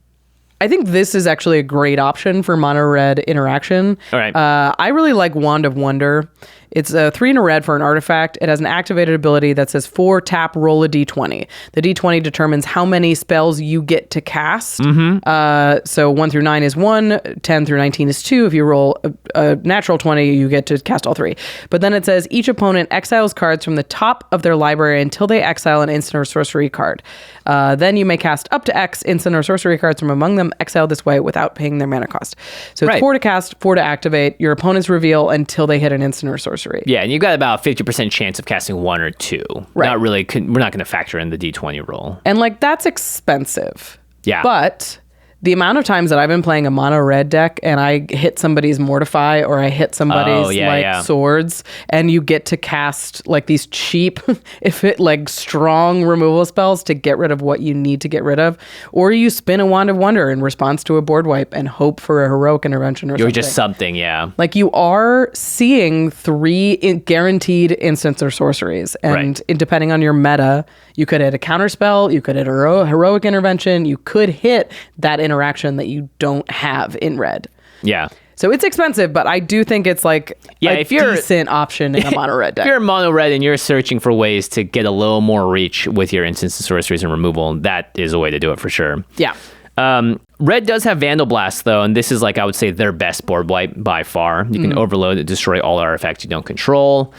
this is actually a great option for mono red interaction. All right. I really like Wand of Wonder. It's a 3 and a red for an artifact. It has an activated ability that says 4 tap, roll a d20. The d20 determines how many spells you get to cast. So 1 through 9 is 1, 10 through 19 is 2. If you roll a natural 20, you get to cast all 3. But then it says each opponent exiles cards from the top of their library until they exile an instant or sorcery card. Then you may cast up to X instant or sorcery cards from among them exiled this way without paying their mana cost. So it's 4 to cast, 4 to activate. Your opponents reveal until they hit an instant or sorcery. Yeah, and you've got about a 50% chance of casting 1 or 2. Right. Not really. We're not going to factor in the d20 roll. And that's expensive. Yeah. But the amount of times that I've been playing a mono red deck and I hit somebody's Mortify or I hit somebody's swords, and you get to cast these cheap, strong removal spells to get rid of what you need to get rid of, or you spin a Wand of Wonder in response to a board wipe and hope for a heroic intervention or something. You're just something, yeah. You are seeing 3 guaranteed instants or sorceries, and depending on your meta, you could hit a counter spell, you could hit a heroic intervention, you could hit that interaction that you don't have in red. Yeah. So it's expensive, but I do think it's a decent option in a mono red deck. If you're mono red and you're searching for ways to get a little more reach with your instants and sorceries and removal, that is a way to do it for sure. Yeah. Red does have Vandal Blast though, and this is I would say their best board wipe by far. You can overload and destroy all artifacts you don't control.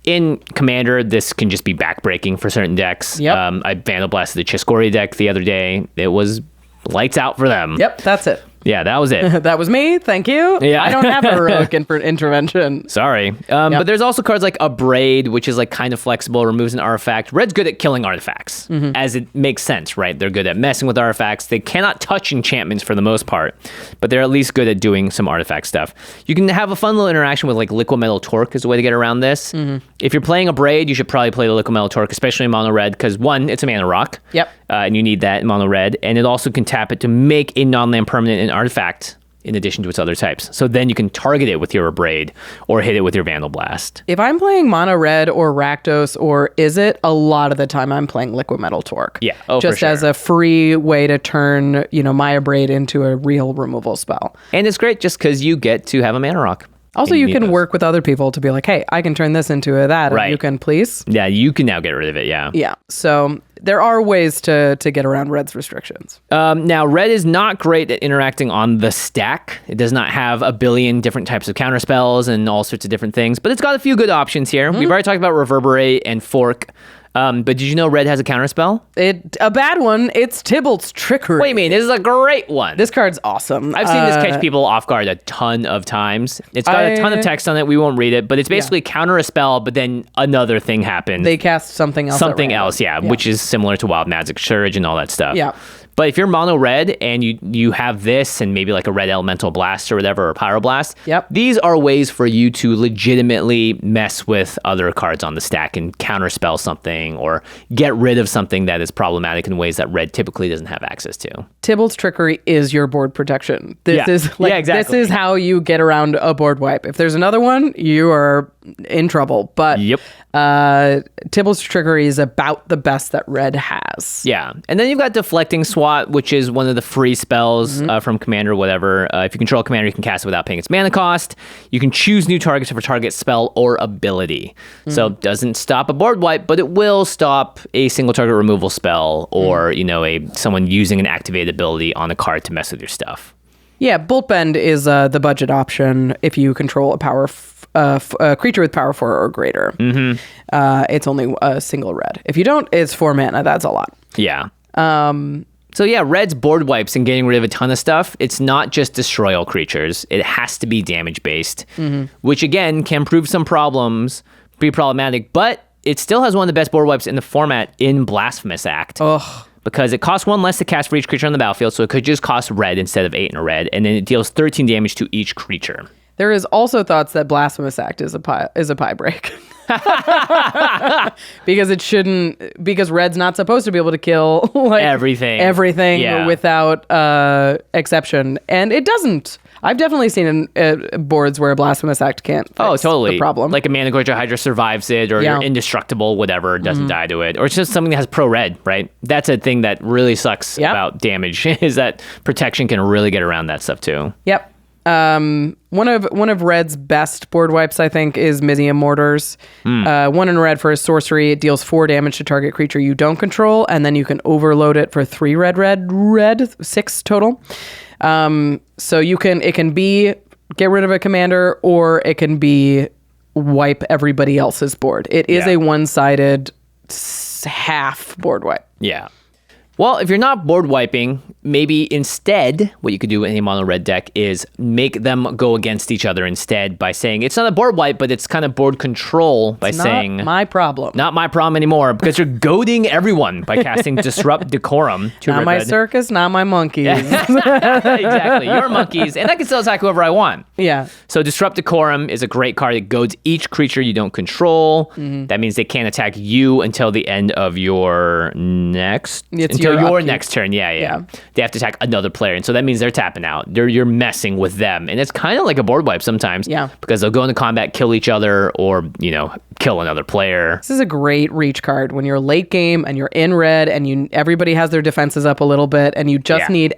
In Commander, this can just be backbreaking for certain decks. Yep. I Vandal Blasted the Chiss-Goria deck the other day. It was lights out for them. Yep, that's it. Yeah, that was it. That was me. Thank you. Yeah. I don't have a heroic intervention. Sorry. But there's also cards like Abrade, which is kind of flexible, removes an artifact. Red's good at killing artifacts, as it makes sense, right? They're good at messing with artifacts. They cannot touch enchantments for the most part, but they're at least good at doing some artifact stuff. You can have a fun little interaction with Liquid Metal Torque is a way to get around this. If you're playing Abrade, you should probably play the Liquid Metal Torque, especially in mono red, because 1, it's a mana rock. Yep. And you need that in mono red, and it also can tap it to make a non-land permanent an artifact in addition to its other types. So then you can target it with your Abrade or hit it with your Vandal Blast. If I'm playing Mono Red or Rakdos or Izzet, a lot of the time I'm playing Liquid Metal Torque. Yeah, just for sure. as a free way to turn, my Abrade into a real removal spell. And it's great just because you get to have a mana rock. Also, you can work with other people to be like, hey, I can turn this into a that. Right. And you can please. Yeah, you can now get rid of it, yeah. Yeah. So there are ways to get around Red's restrictions. Now, Red is not great at interacting on the stack. It does not have a billion different types of counter spells and all sorts of different things, but it's got a few good options here. We've already talked about Reverberate and Fork. But did you know Red has a counterspell? A bad one. It's Tybalt's Trickery. What do you mean? This is a great one. This card's awesome. I've seen this catch people off guard a ton of times. It's got a ton of text on it. We won't read it, but it's basically counter a spell, but then another thing happens. They cast something else. Something else, yeah, which is similar to Wild Magic Surge and all that stuff. Yeah. But if you're mono red and you have this and maybe like a red elemental blast or whatever, or pyroblast, these are ways for you to legitimately mess with other cards on the stack and counterspell something or get rid of something that is problematic in ways that red typically doesn't have access to. Tybalt's Trickery is your board protection. This is like exactly. This is how you get around a board wipe. If there's another one, you are in trouble. But Tybalt's Trickery is about the best that red has. Yeah. And then you've got Deflecting Swat, which is one of the free spells from Commander, whatever. If you control a commander, you can cast it without paying its mana cost. You can choose new targets for target spell or ability. So it doesn't stop a board wipe, but it will stop a single target removal spell or, someone using an activated ability on a card to mess with your stuff. Yeah, Bolt Bend is the budget option if you control a creature with power 4 or greater. It's only a single red. If you don't, it's 4 mana. That's a lot. Yeah. So yeah, red's board wipes and getting rid of a ton of stuff. It's not just destroy all creatures. It has to be damage based, which again can prove some problems, be problematic, but it still has one of the best board wipes in the format in Blasphemous Act. Because it costs 1 less to cast for each creature on the battlefield, so it could just cost red instead of 8 in a red, and then it deals 13 damage to each creature. There is also thoughts that Blasphemous Act is a pie break. because red's not supposed to be able to kill everything without exception, and it doesn't. I've definitely seen boards where a Blasphemous Act can't fix the problem. Like a Mana Gorger Hydra survives it, or you're indestructible, whatever, doesn't die to it. Or it's just something that has pro-red, right? That's a thing that really sucks about damage, is that protection can really get around that stuff too. Yep. One of red's best board wipes, I think, is Mizium Mortars. 1 in red for a sorcery. It deals 4 damage to target creature you don't control, and then you can overload it for 3 red, 6 total. So it can be get rid of a commander, or it can be wipe everybody else's board. It is a one-sided half board wipe. Yeah. Well, if you're not board wiping, maybe instead, what you could do in a mono red deck is make them go against each other instead by saying it's not a board wipe, but it's kind of board control by saying not my problem. Not my problem anymore, because you're goading everyone by casting Disrupt Decorum. Not my circus, not my monkeys. Exactly. Your monkeys, and I can still attack whoever I want. Yeah. So Disrupt Decorum is a great card that goads each creature you don't control. That means they can't attack you until the end of your next next turn. Yeah. They have to attack another player, and so that means they're tapping out. You're messing with them, and it's kind of like a board wipe sometimes. Yeah. Because they'll go into combat, kill each other, or kill another player. This is a great reach card when you're late game and you're in red and everybody has their defenses up a little bit, and you just need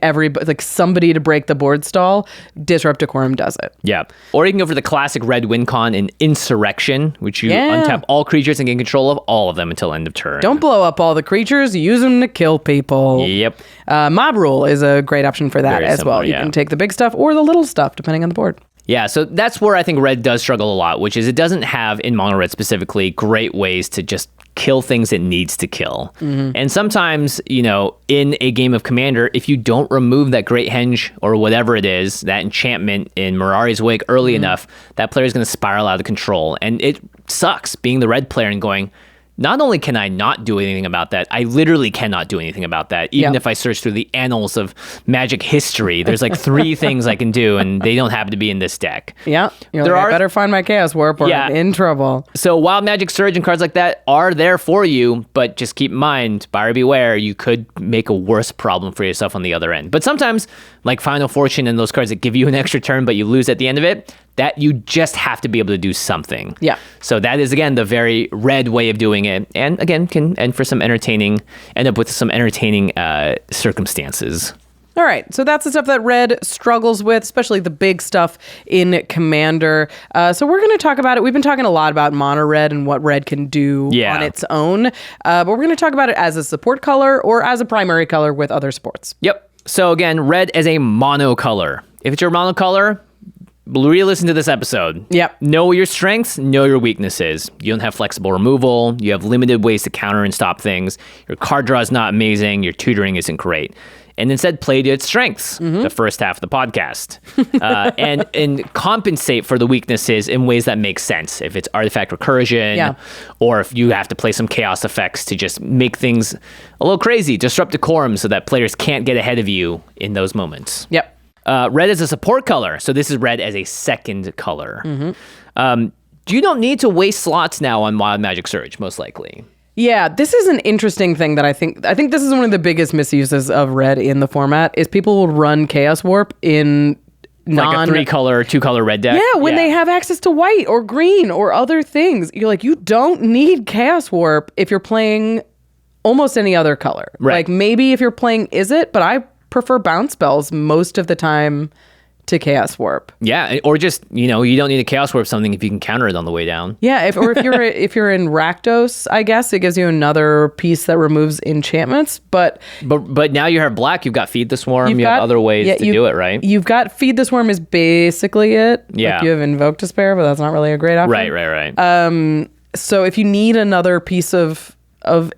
somebody to break the board stall. Disrupt Decorum does it. Yeah. Or you can go for the classic red win con in Insurrection, which you untap all creatures and gain control of all of them until end of turn. Don't blow up all the creatures. Use them to kill people. Yep. Mob Rule is a great option for that as well. You can take the big stuff or the little stuff, depending on the board. Yeah, so that's where I think red does struggle a lot, which is it doesn't have, in mono red specifically, great ways to just kill things it needs to kill. And sometimes, in a game of Commander, if you don't remove that Great Henge or whatever it is, that enchantment in Mirari's Wake early enough, that player is going to spiral out of control. And it sucks being the red player and going, not only can I not do anything about that, I literally cannot do anything about that. Even if I search through the annals of Magic history, there's like 3 things I can do, and they don't happen to be in this deck. Yeah. I better find my Chaos Warp or I'm in trouble. So Wild Magic Surge and cards like that are there for you, but just keep in mind, buyer beware, you could make a worse problem for yourself on the other end. But sometimes, like Final Fortune and those cards that give you an extra turn, but you lose at the end of it, that you just have to be able to do something. Yeah. So that is, again, the very red way of doing it. And again, can end up with some entertaining circumstances. All right, so that's the stuff that red struggles with, especially the big stuff in Commander. So we're going to talk about it. We've been talking a lot about mono red and what red can do on its own. But we're going to talk about it as a support color or as a primary color with other sports. Yep. So again, red as a mono color. If it's your mono color, re-listen to this episode. Yep. Know your strengths, know your weaknesses. You don't have flexible removal. You have limited ways to counter and stop things. Your card draw is not amazing. Your tutoring isn't great. And instead play to its strengths, the first half of the podcast. and compensate for the weaknesses in ways that make sense. If it's artifact recursion, or if you have to play some chaos effects to just make things a little crazy, disrupt decorum so that players can't get ahead of you in those moments. Yep. Red is a support color, so this is red as a second color. You don't need to waste slots now on Wild Magic Surge, most likely. Yeah, this is an interesting thing that I think this is one of the biggest misuses of red in the format is people will run Chaos Warp in like a 3-color, 2-color red deck. Yeah, when they have access to white or green or other things. You're like, you don't need Chaos Warp if you're playing almost any other color. Right. Like maybe if you're playing Izzet, but I prefer bounce spells most of the time to Chaos Warp. Yeah, or just, you don't need to Chaos Warp something if you can counter it on the way down. Yeah, if you're in Rakdos, I guess it gives you another piece that removes enchantments, but now you have black, you've got Feed the Swarm, you have other ways to do it, right? You've got Feed the Swarm is basically it. Yeah. Like you have Invoke Despair, but that's not really a great option. Right. So if you need another piece of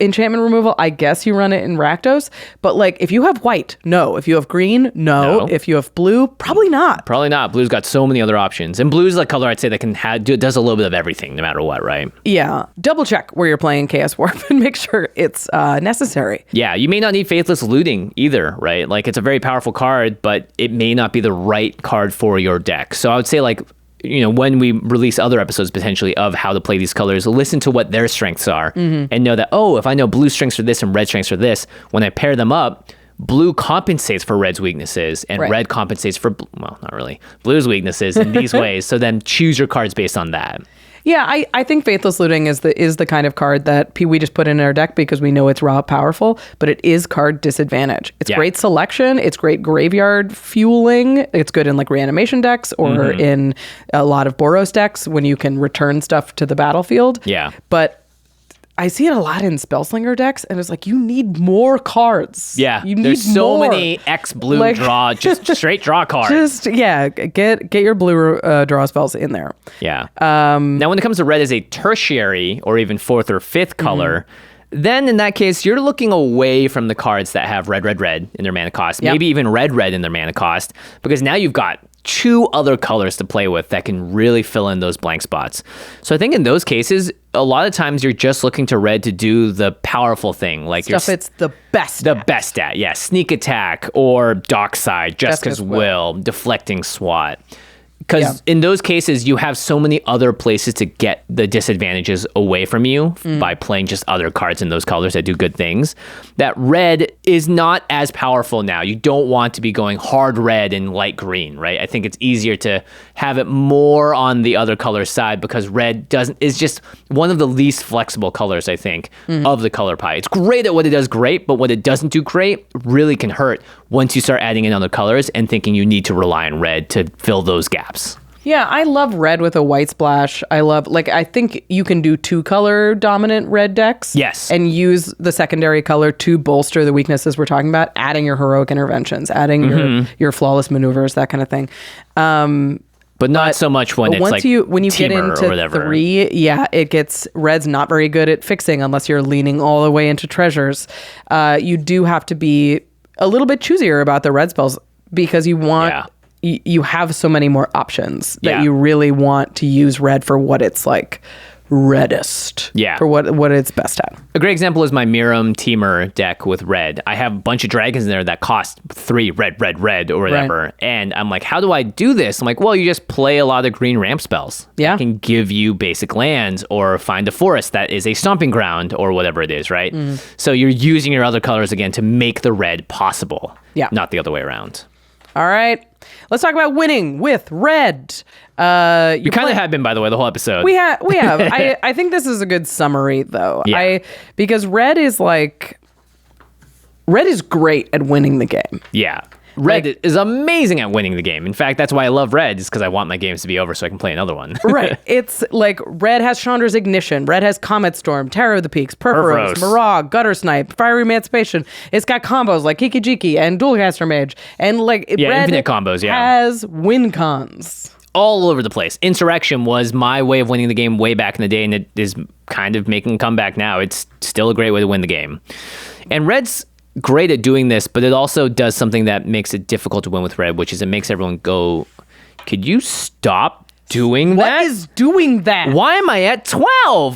enchantment removal, I guess you run it in Rakdos. But like, if you have white, no. If you have green, no. If you have blue, probably not. Probably not. Blue's got so many other options. And blue's like color I'd say that does a little bit of everything, no matter what, right? Yeah. Double check where you're playing Chaos Warp and make sure it's necessary. Yeah, you may not need Faithless Looting either, right? Like, it's a very powerful card, but it may not be the right card for your deck. So I would say, like, when we release other episodes potentially of how to play these colors, listen to what their strengths are and know that, if I know blue strengths for this and red strengths for this, when I pair them up, blue compensates for red's weaknesses and red compensates for, not really, blue's weaknesses in these ways. So then choose your cards based on that. Yeah, I think Faithless Looting is the kind of card that we just put in our deck because we know it's raw powerful, but it is card disadvantage. It's great selection. It's great graveyard fueling. It's good in like reanimation decks or in a lot of Boros decks when you can return stuff to the battlefield. Yeah. But I see it a lot in Spellslinger decks, and it's like, you need more cards. Yeah, you need there's so more. many X-blue draw, just straight draw cards. Get your blue draw spells in there. Yeah. Now, when it comes to red as a tertiary or even 4th or 5th color, then in that case, you're looking away from the cards that have red in their mana cost, maybe even red in their mana cost, because now you've got 2 other colors to play with that can really fill in those blank spots. So I think in those cases, a lot of times you're just looking to red to do the powerful thing, like stuff it's the best. The best at, yeah, sneak attack or dockside, Jessica's will, deflecting swat. Because in those cases, you have so many other places to get the disadvantages away from you by playing just other cards in those colors that do good things, that red is not as powerful now. You don't want to be going hard red and light green, right? I think it's easier to have it more on the other color side because red is just one of the least flexible colors, I think, of the color pie. It's great at what it does great, but what it doesn't do great really can hurt once you start adding in other colors and thinking you need to rely on red to fill those gaps. Yeah, I love red with a white splash. I think you can do 2-color dominant red decks. Yes. And use the secondary color to bolster the weaknesses we're talking about, adding your heroic interventions, adding your flawless maneuvers, that kind of thing. But not so much when it's like when you get into 3, it gets red's not very good at fixing unless you're leaning all the way into treasures. You do have to be a little bit choosier about the red spells because you want... Yeah. You have so many more options that you really want to use red for what it's like reddest. Yeah. For what it's best at. A great example is my Miram Teamer deck with red. I have a bunch of dragons in there that cost 3 red or whatever. Right. And I'm like, how do I do this? I'm like, well, you just play a lot of green ramp spells. Yeah. That can give you basic lands or find a forest that is a stomping ground or whatever it is, right? So you're using your other colors again to make the red possible. Yeah. Not the other way around. All right. Let's talk about winning with red. You kind of have been, by the way, the whole episode. We have. I think this is a good summary, though. Yeah. Because red is great at winning the game. Yeah. Red is amazing at winning the game. In fact, that's why I love red, is because I want my games to be over so I can play another one. Right. It's like red has Chandra's Ignition. Red has Comet Storm, Terror of the Peaks, Perforos, Mirage, Gutter Snipe, Fiery Emancipation. It's got combos like Kiki Jiki and Dualcaster Mage. And red infinite combos, has win cons. all over the place. Insurrection was my way of winning the game way back in the day, and it is kind of making a comeback now. It's still a great way to win the game. And red's great at doing this, but it also does something that makes it difficult to win with red, which is it makes everyone go, could you stop doing that? What is doing that? Why am I at 12?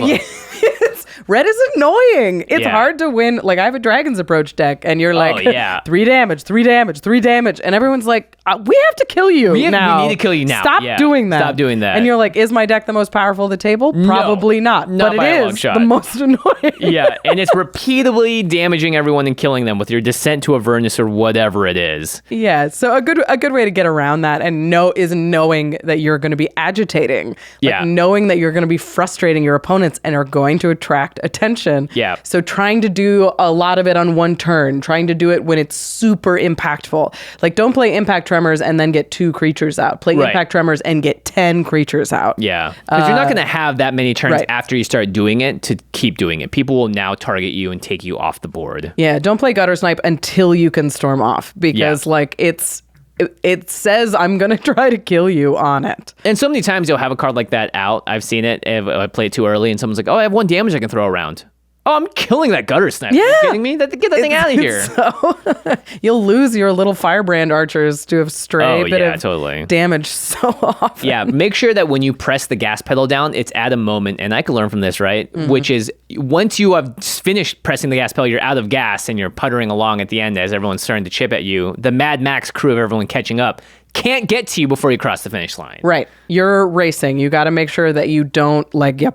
Red is annoying. It's Yeah. hard to win. Like, I have a Dragon's Approach deck, and you're like, yeah. 3 damage, 3 damage, 3 damage. And everyone's like, we have to kill you now. We need to kill you now. Stop Yeah. doing that. Stop doing that. And you're like, is my deck the most powerful at the table? Probably not. Not But by a it long is shot. the most annoying. Yeah, and it's repeatedly damaging everyone and killing them with your Descent to Avernus or whatever it is. Yeah, so a good way to get around that and knowing that you're going to be agitating. Like, Yeah. knowing that you're going to be frustrating your opponents and are going to attract attention. Yeah. So trying to do a lot of it on one turn, trying to do it when it's super impactful. Like, don't play Impact Tremors and then get 2 creatures out. Play Right. Impact Tremors and get 10 creatures out. Yeah, because you're not going to have that many turns right. after you start doing it to keep doing it. People will now target you and take you off the board. Yeah, don't play Gutter Snipe until you can storm off because like it says I'm going to try to kill you on it. And so many times you'll have a card like that out. I've seen it. If I play it too early and someone's like, oh, I have 1 damage I can throw around. Oh, I'm killing that Gutter Snipe. Are you Yeah. kidding me? Get that thing out of here. So you'll lose your little Firebrand archers to a stray Oh, bit yeah, of totally. damage so often. Yeah, make sure that when you press the gas pedal down, it's at a moment, and I can learn from this, right? Which is once you have finished pressing the gas pedal, you're out of gas and you're puttering along at the end as everyone's starting to chip at you. The Mad Max crew of everyone catching up can't get to you before you cross the finish line. Right. You're racing. You got to make sure that you don't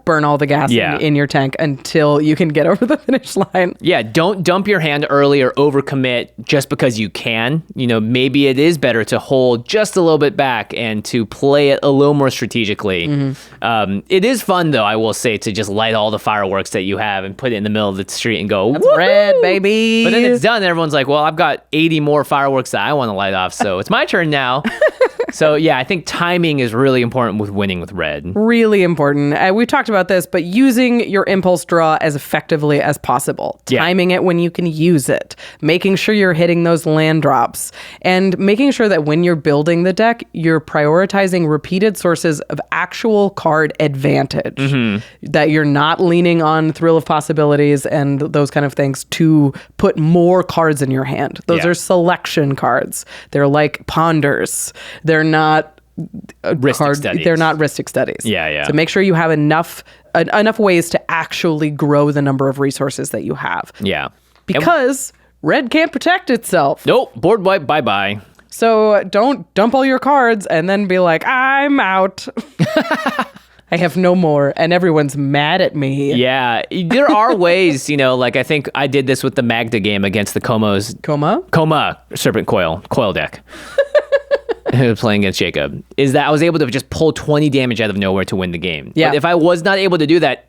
burn all the gas in your tank until you can get over the finish line. Yeah, don't dump your hand early or overcommit just because you can. You know, maybe it is better to hold just a little bit back and to play it a little more strategically. It is fun, though, I will say, to just light all the fireworks that you have and put it in the middle of the street and go, That's red, baby. But then it's done, and everyone's like, well, I've got 80 more fireworks that I want to light off, so it's my turn now. So, yeah, I think timing is really important with winning with red. Really important. We've talked about this, but using your impulse draw as effectively as possible. Yeah. Timing it when you can use it. Making sure you're hitting those land drops. And making sure that when you're building the deck, you're prioritizing repeated sources of actual card advantage. That you're not leaning on Thrill of Possibilities and those kind of things to put more cards in your hand. Those Yeah. are selection cards. They're like ponders. They're not Ristic studies. They're not Ristic studies. Yeah. So make sure you have enough ways to actually grow the number of resources that you have. Yeah. Because red can't protect itself. Nope, board wipe, bye-bye. So don't dump all your cards and then be like, I'm out. I have no more, and everyone's mad at me. Yeah, there are ways, like I think I did this with the Magda game against the Coma Serpent Coil deck. Playing against Jacob, is that I was able to just pull 20 damage out of nowhere to win the game. Yeah. But if I was not able to do that,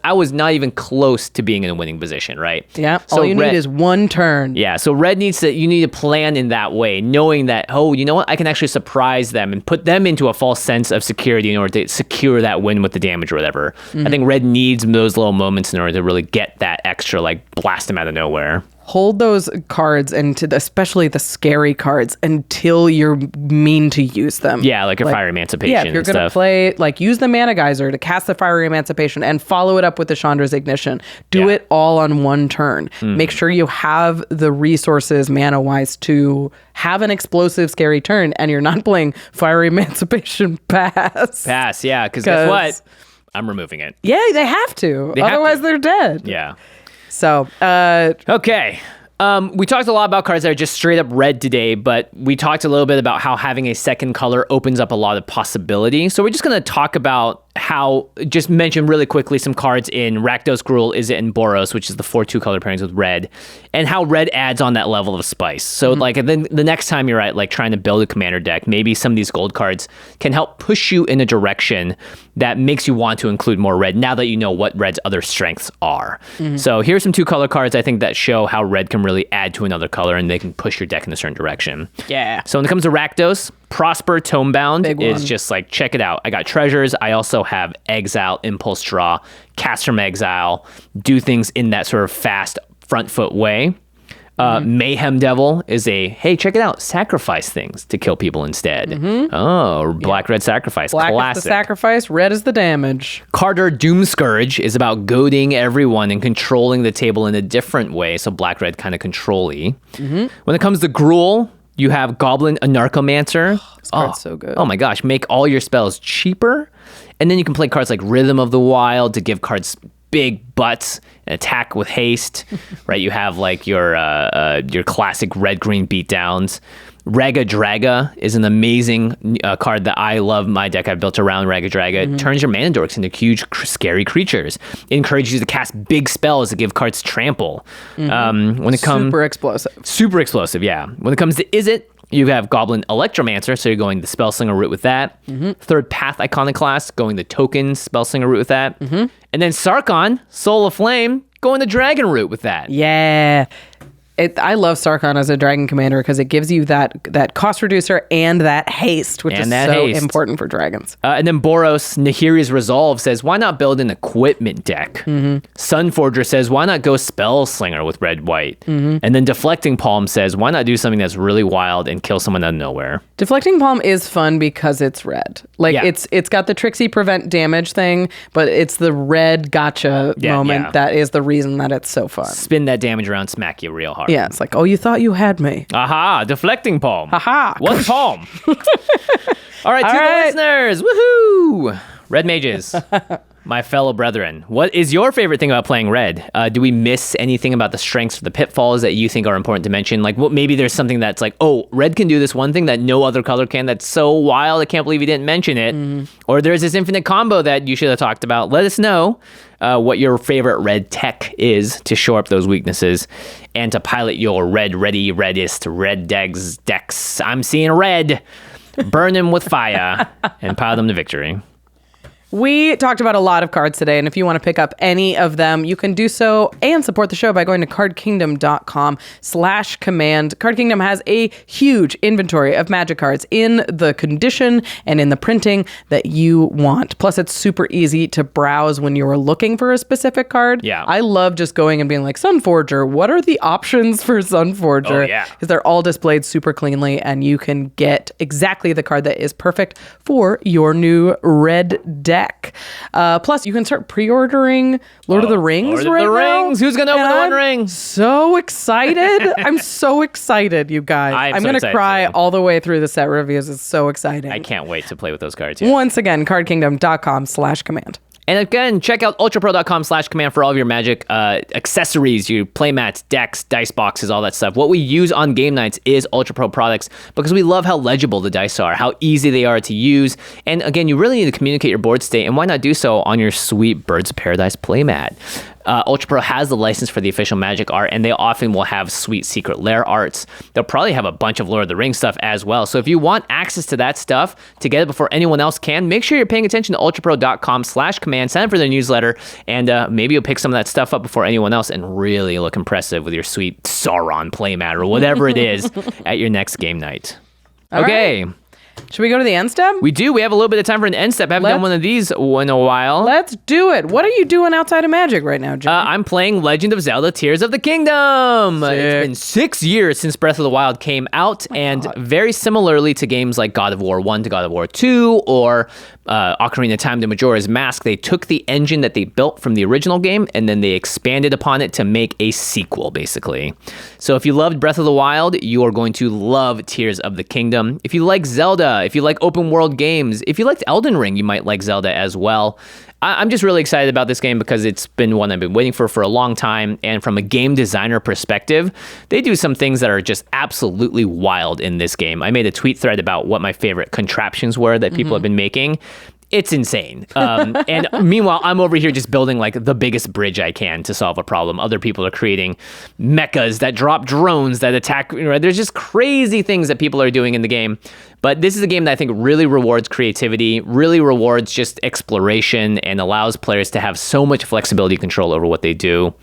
I was not even close to being in a winning position, right? Yeah. So all you need is one turn. Yeah, so red you need to plan in that way, knowing that, you know what, I can actually surprise them and put them into a false sense of security in order to secure that win with the damage or whatever. I think red needs those little moments in order to really get that extra, blast them out of nowhere. Hold those cards, especially the scary cards, until you're mean to use them. Yeah, like a Fire Emancipation. Yeah, if you're going to play, use the Mana Geyser to cast the Fire Emancipation and follow it up with the Chandra's Ignition. Do it all on one turn. Make sure you have the resources mana-wise to have an explosive, scary turn, and you're not playing Fire Emancipation pass. Pass, yeah, because guess what? I'm removing it. Yeah, they have to. Otherwise, they're dead. Yeah. So, okay. We talked a lot about cards that are just straight up red today, but we talked a little bit about how having a second color opens up a lot of possibility. So we're just going to talk about just mention really quickly some cards in Rakdos, Gruul, Izzet, and Boros, which is the 4/2 color pairings with red, and how red adds on that level of spice. So then the next time you're at trying to build a commander deck, maybe some of these gold cards can help push you in a direction that makes you want to include more red now that you know what red's other strengths are. So here's some 2 color cards I think that show how red can really add to another color and they can push your deck in a certain direction. Yeah. So when it comes to Rakdos, Prosper Tomebound Big is one. just check it out. I got treasures. I also have Exile, Impulse Draw, Cast from Exile, do things in that sort of fast front foot way. Mayhem Devil is hey, check it out, sacrifice things to kill people instead. Oh, black-red sacrifice, Black classic. is the sacrifice, red is the damage. Carter Doom Scourge is about goading everyone and controlling the table in a different way, so black-red kind of control-y. When it comes to Gruul, you have Goblin Anarchomancer. This card's so good. Oh my gosh, make all your spells cheaper. And then you can play cards like Rhythm of the Wild to give cards big butts and attack with haste, right? You have like your classic red-green beatdowns. Raga Draga is an amazing card that I love. My deck I've built around Raga Draga. It turns your mana dorks into huge, scary creatures. It encourages you to cast big spells to give cards trample. When it comes super explosive, yeah. When it comes to Izzet, you have Goblin Electromancer, so you're going the Spellslinger route with that. Third Path Iconoclast, going the token Spellslinger route with that. And then Sarkhan, Soul of Flame, going the Dragon route with that. Yeah. I love Sarkhan as a dragon commander because it gives you that cost reducer and that haste, which is so important for dragons. And then Boros, Nahiri's Resolve says, why not build an equipment deck? Sunforger says, why not go Spellslinger with red-white? And then Deflecting Palm says, why not do something that's really wild and kill someone out of nowhere? Deflecting Palm is fun because it's red. Like it's got the Trixie prevent damage thing, but it's the red gotcha moment that is the reason that it's so fun. Spin that damage around, smack you real hard. Yeah, it's like, oh, you thought you had me. Aha, Deflecting Palm. Aha. One palm. All right, the listeners. Woohoo! Red mages. My fellow brethren, what is your favorite thing about playing red? Do we miss anything about the strengths or the pitfalls that you think are important to mention? Like, maybe there's something that's like, oh, red can do this one thing that no other color can. That's so wild. I can't believe you didn't mention it. Or there's this infinite combo that you should have talked about. Let us know what your favorite red tech is to shore up those weaknesses and to pilot your reddest red decks. I'm seeing red. Burn them with fire and pile them to victory. We talked about a lot of cards today, and if you want to pick up any of them, you can do so and support the show by going to cardkingdom.com/command. Card Kingdom has a huge inventory of Magic cards in the condition and in the printing that you want. Plus, it's super easy to browse when you're looking for a specific card. Yeah. I love just going and being like, Sunforger, what are the options for Sunforger? Oh, yeah. Because they're all displayed super cleanly, and you can get exactly the card that is perfect for your new red deck. Plus, you can start pre-ordering Lord of the Rings Lord of the now. Rings. Who's going to open the One Ring? So excited. I'm so excited, you guys. I'm so going to cry too. all the way through the set reviews. It's so exciting. I can't wait to play with those cards. Yeah. Once again, cardkingdom.com/command. And again, check out ultrapro.com/command for all of your Magic accessories, your playmats, decks, dice boxes, all that stuff. What we use on game nights is Ultra Pro products because we love how legible the dice are, how easy they are to use. And again, you really need to communicate your board state, and why not do so on your sweet Birds of Paradise playmat? Ultra Pro has the license for the official Magic art, and they often will have sweet secret lair arts. They'll probably have a bunch of Lord of the Rings stuff as well. So if you want access to that stuff to get it before anyone else can, make sure you're paying attention to ultrapro.com/command, sign up for their newsletter, and maybe you'll pick some of that stuff up before anyone else and really look impressive with your sweet Sauron playmat or whatever it is at your next game night. Okay. Right. Should we go to the end step? We do. We have a little bit of time for an end step. I haven't done one of these in a while. Let's do it. What are you doing outside of Magic right now, Jim? I'm playing Legend of Zelda Tears of the Kingdom. It's been 6 years since Breath of the Wild came out, very similarly to games like God of War 1 to God of War 2 or Ocarina of Time to Majora's Mask, they took the engine that they built from the original game and then they expanded upon it to make a sequel, basically. So if you loved Breath of the Wild, you are going to love Tears of the Kingdom. If you like Zelda, if you like open world games, if you liked Elden Ring, you might like Zelda as well. I'm just really excited about this game because it's been one I've been waiting for a long time. And from a game designer perspective, they do some things that are just absolutely wild in this game. I made a tweet thread about what my favorite contraptions were that people have been making. It's insane. And meanwhile, I'm over here just building like the biggest bridge I can to solve a problem. Other people are creating mechas that drop drones that attack. There's just crazy things that people are doing in the game. But this is a game that I think really rewards creativity, really rewards just exploration, and allows players to have so much flexibility and control over what they do.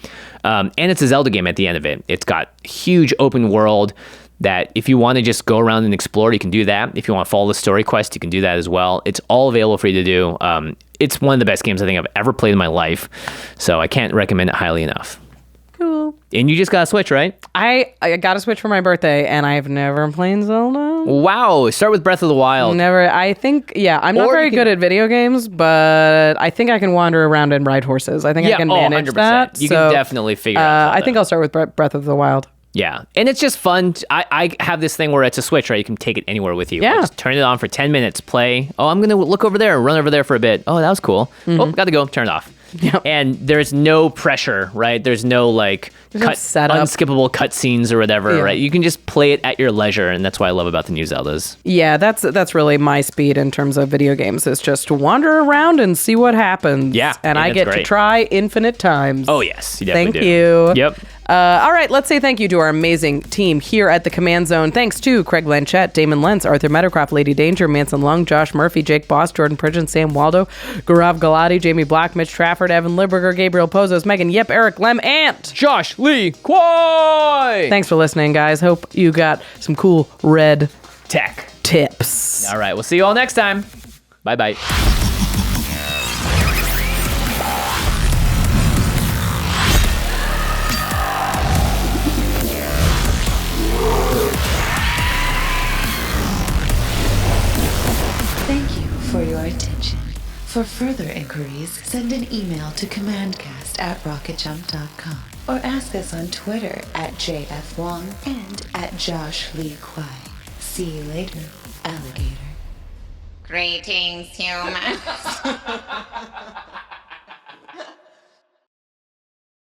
And it's a Zelda game at the end of it. It's got huge open world that if you want to just go around and explore, you can do that. If you want to follow the story quest, you can do that as well. It's all available for you to do. It's one of the best games I think I've ever played in my life. So I can't recommend it highly enough. Cool. And you just got a Switch, right? I got a Switch for my birthday, and I've never played Zelda. Wow. Start with Breath of the Wild. Never. I think, I'm not Or very you good at video games, but I think I can wander around and ride horses. I think I can manage 100%. that. You So, can definitely figure out. I think I'll start with Breath of the Wild. Yeah, and it's just fun. I have this thing where it's a Switch, right? You can take it anywhere with you. Yeah. Just turn it on for 10 minutes, play. Oh, I'm going to look over there, run over there for a bit. Oh, that was cool. Oh, got to go, turn it off. Yep. And there's no pressure, right? There's no like no setup. unskippable cutscenes or whatever, right? You can just play it at your leisure, and that's what I love about the new Zeldas. Yeah, that's really my speed in terms of video games. Is just to wander around and see what happens. Yeah, and I that's get to great. try infinite times. Oh, yes, you definitely Thank do. you. Yep. All right, let's say thank you to our amazing team here at the Command Zone. Thanks to Craig Blanchett, Damon Lentz, Arthur Meadowcroft, Lady Danger, Manson Lung, Josh Murphy, Jake Boss, Jordan Pridgeon, Sam Waldo, Gaurav Galati, Jamie Black, Mitch Trafford, Evan Liberger, Gabriel Pozos, Megan Yep, Eric Lem, and Josh Lee Kwai! thanks for listening, guys. Hope you got some cool red Tech. tips. All right, we'll see you all next time. Bye-bye. Thank you for your attention. For further inquiries, send an email to commandcast@rocketjump.com or ask us on Twitter @JFWong and @JoshLeeQuai. See you later, alligator. Greetings, humans.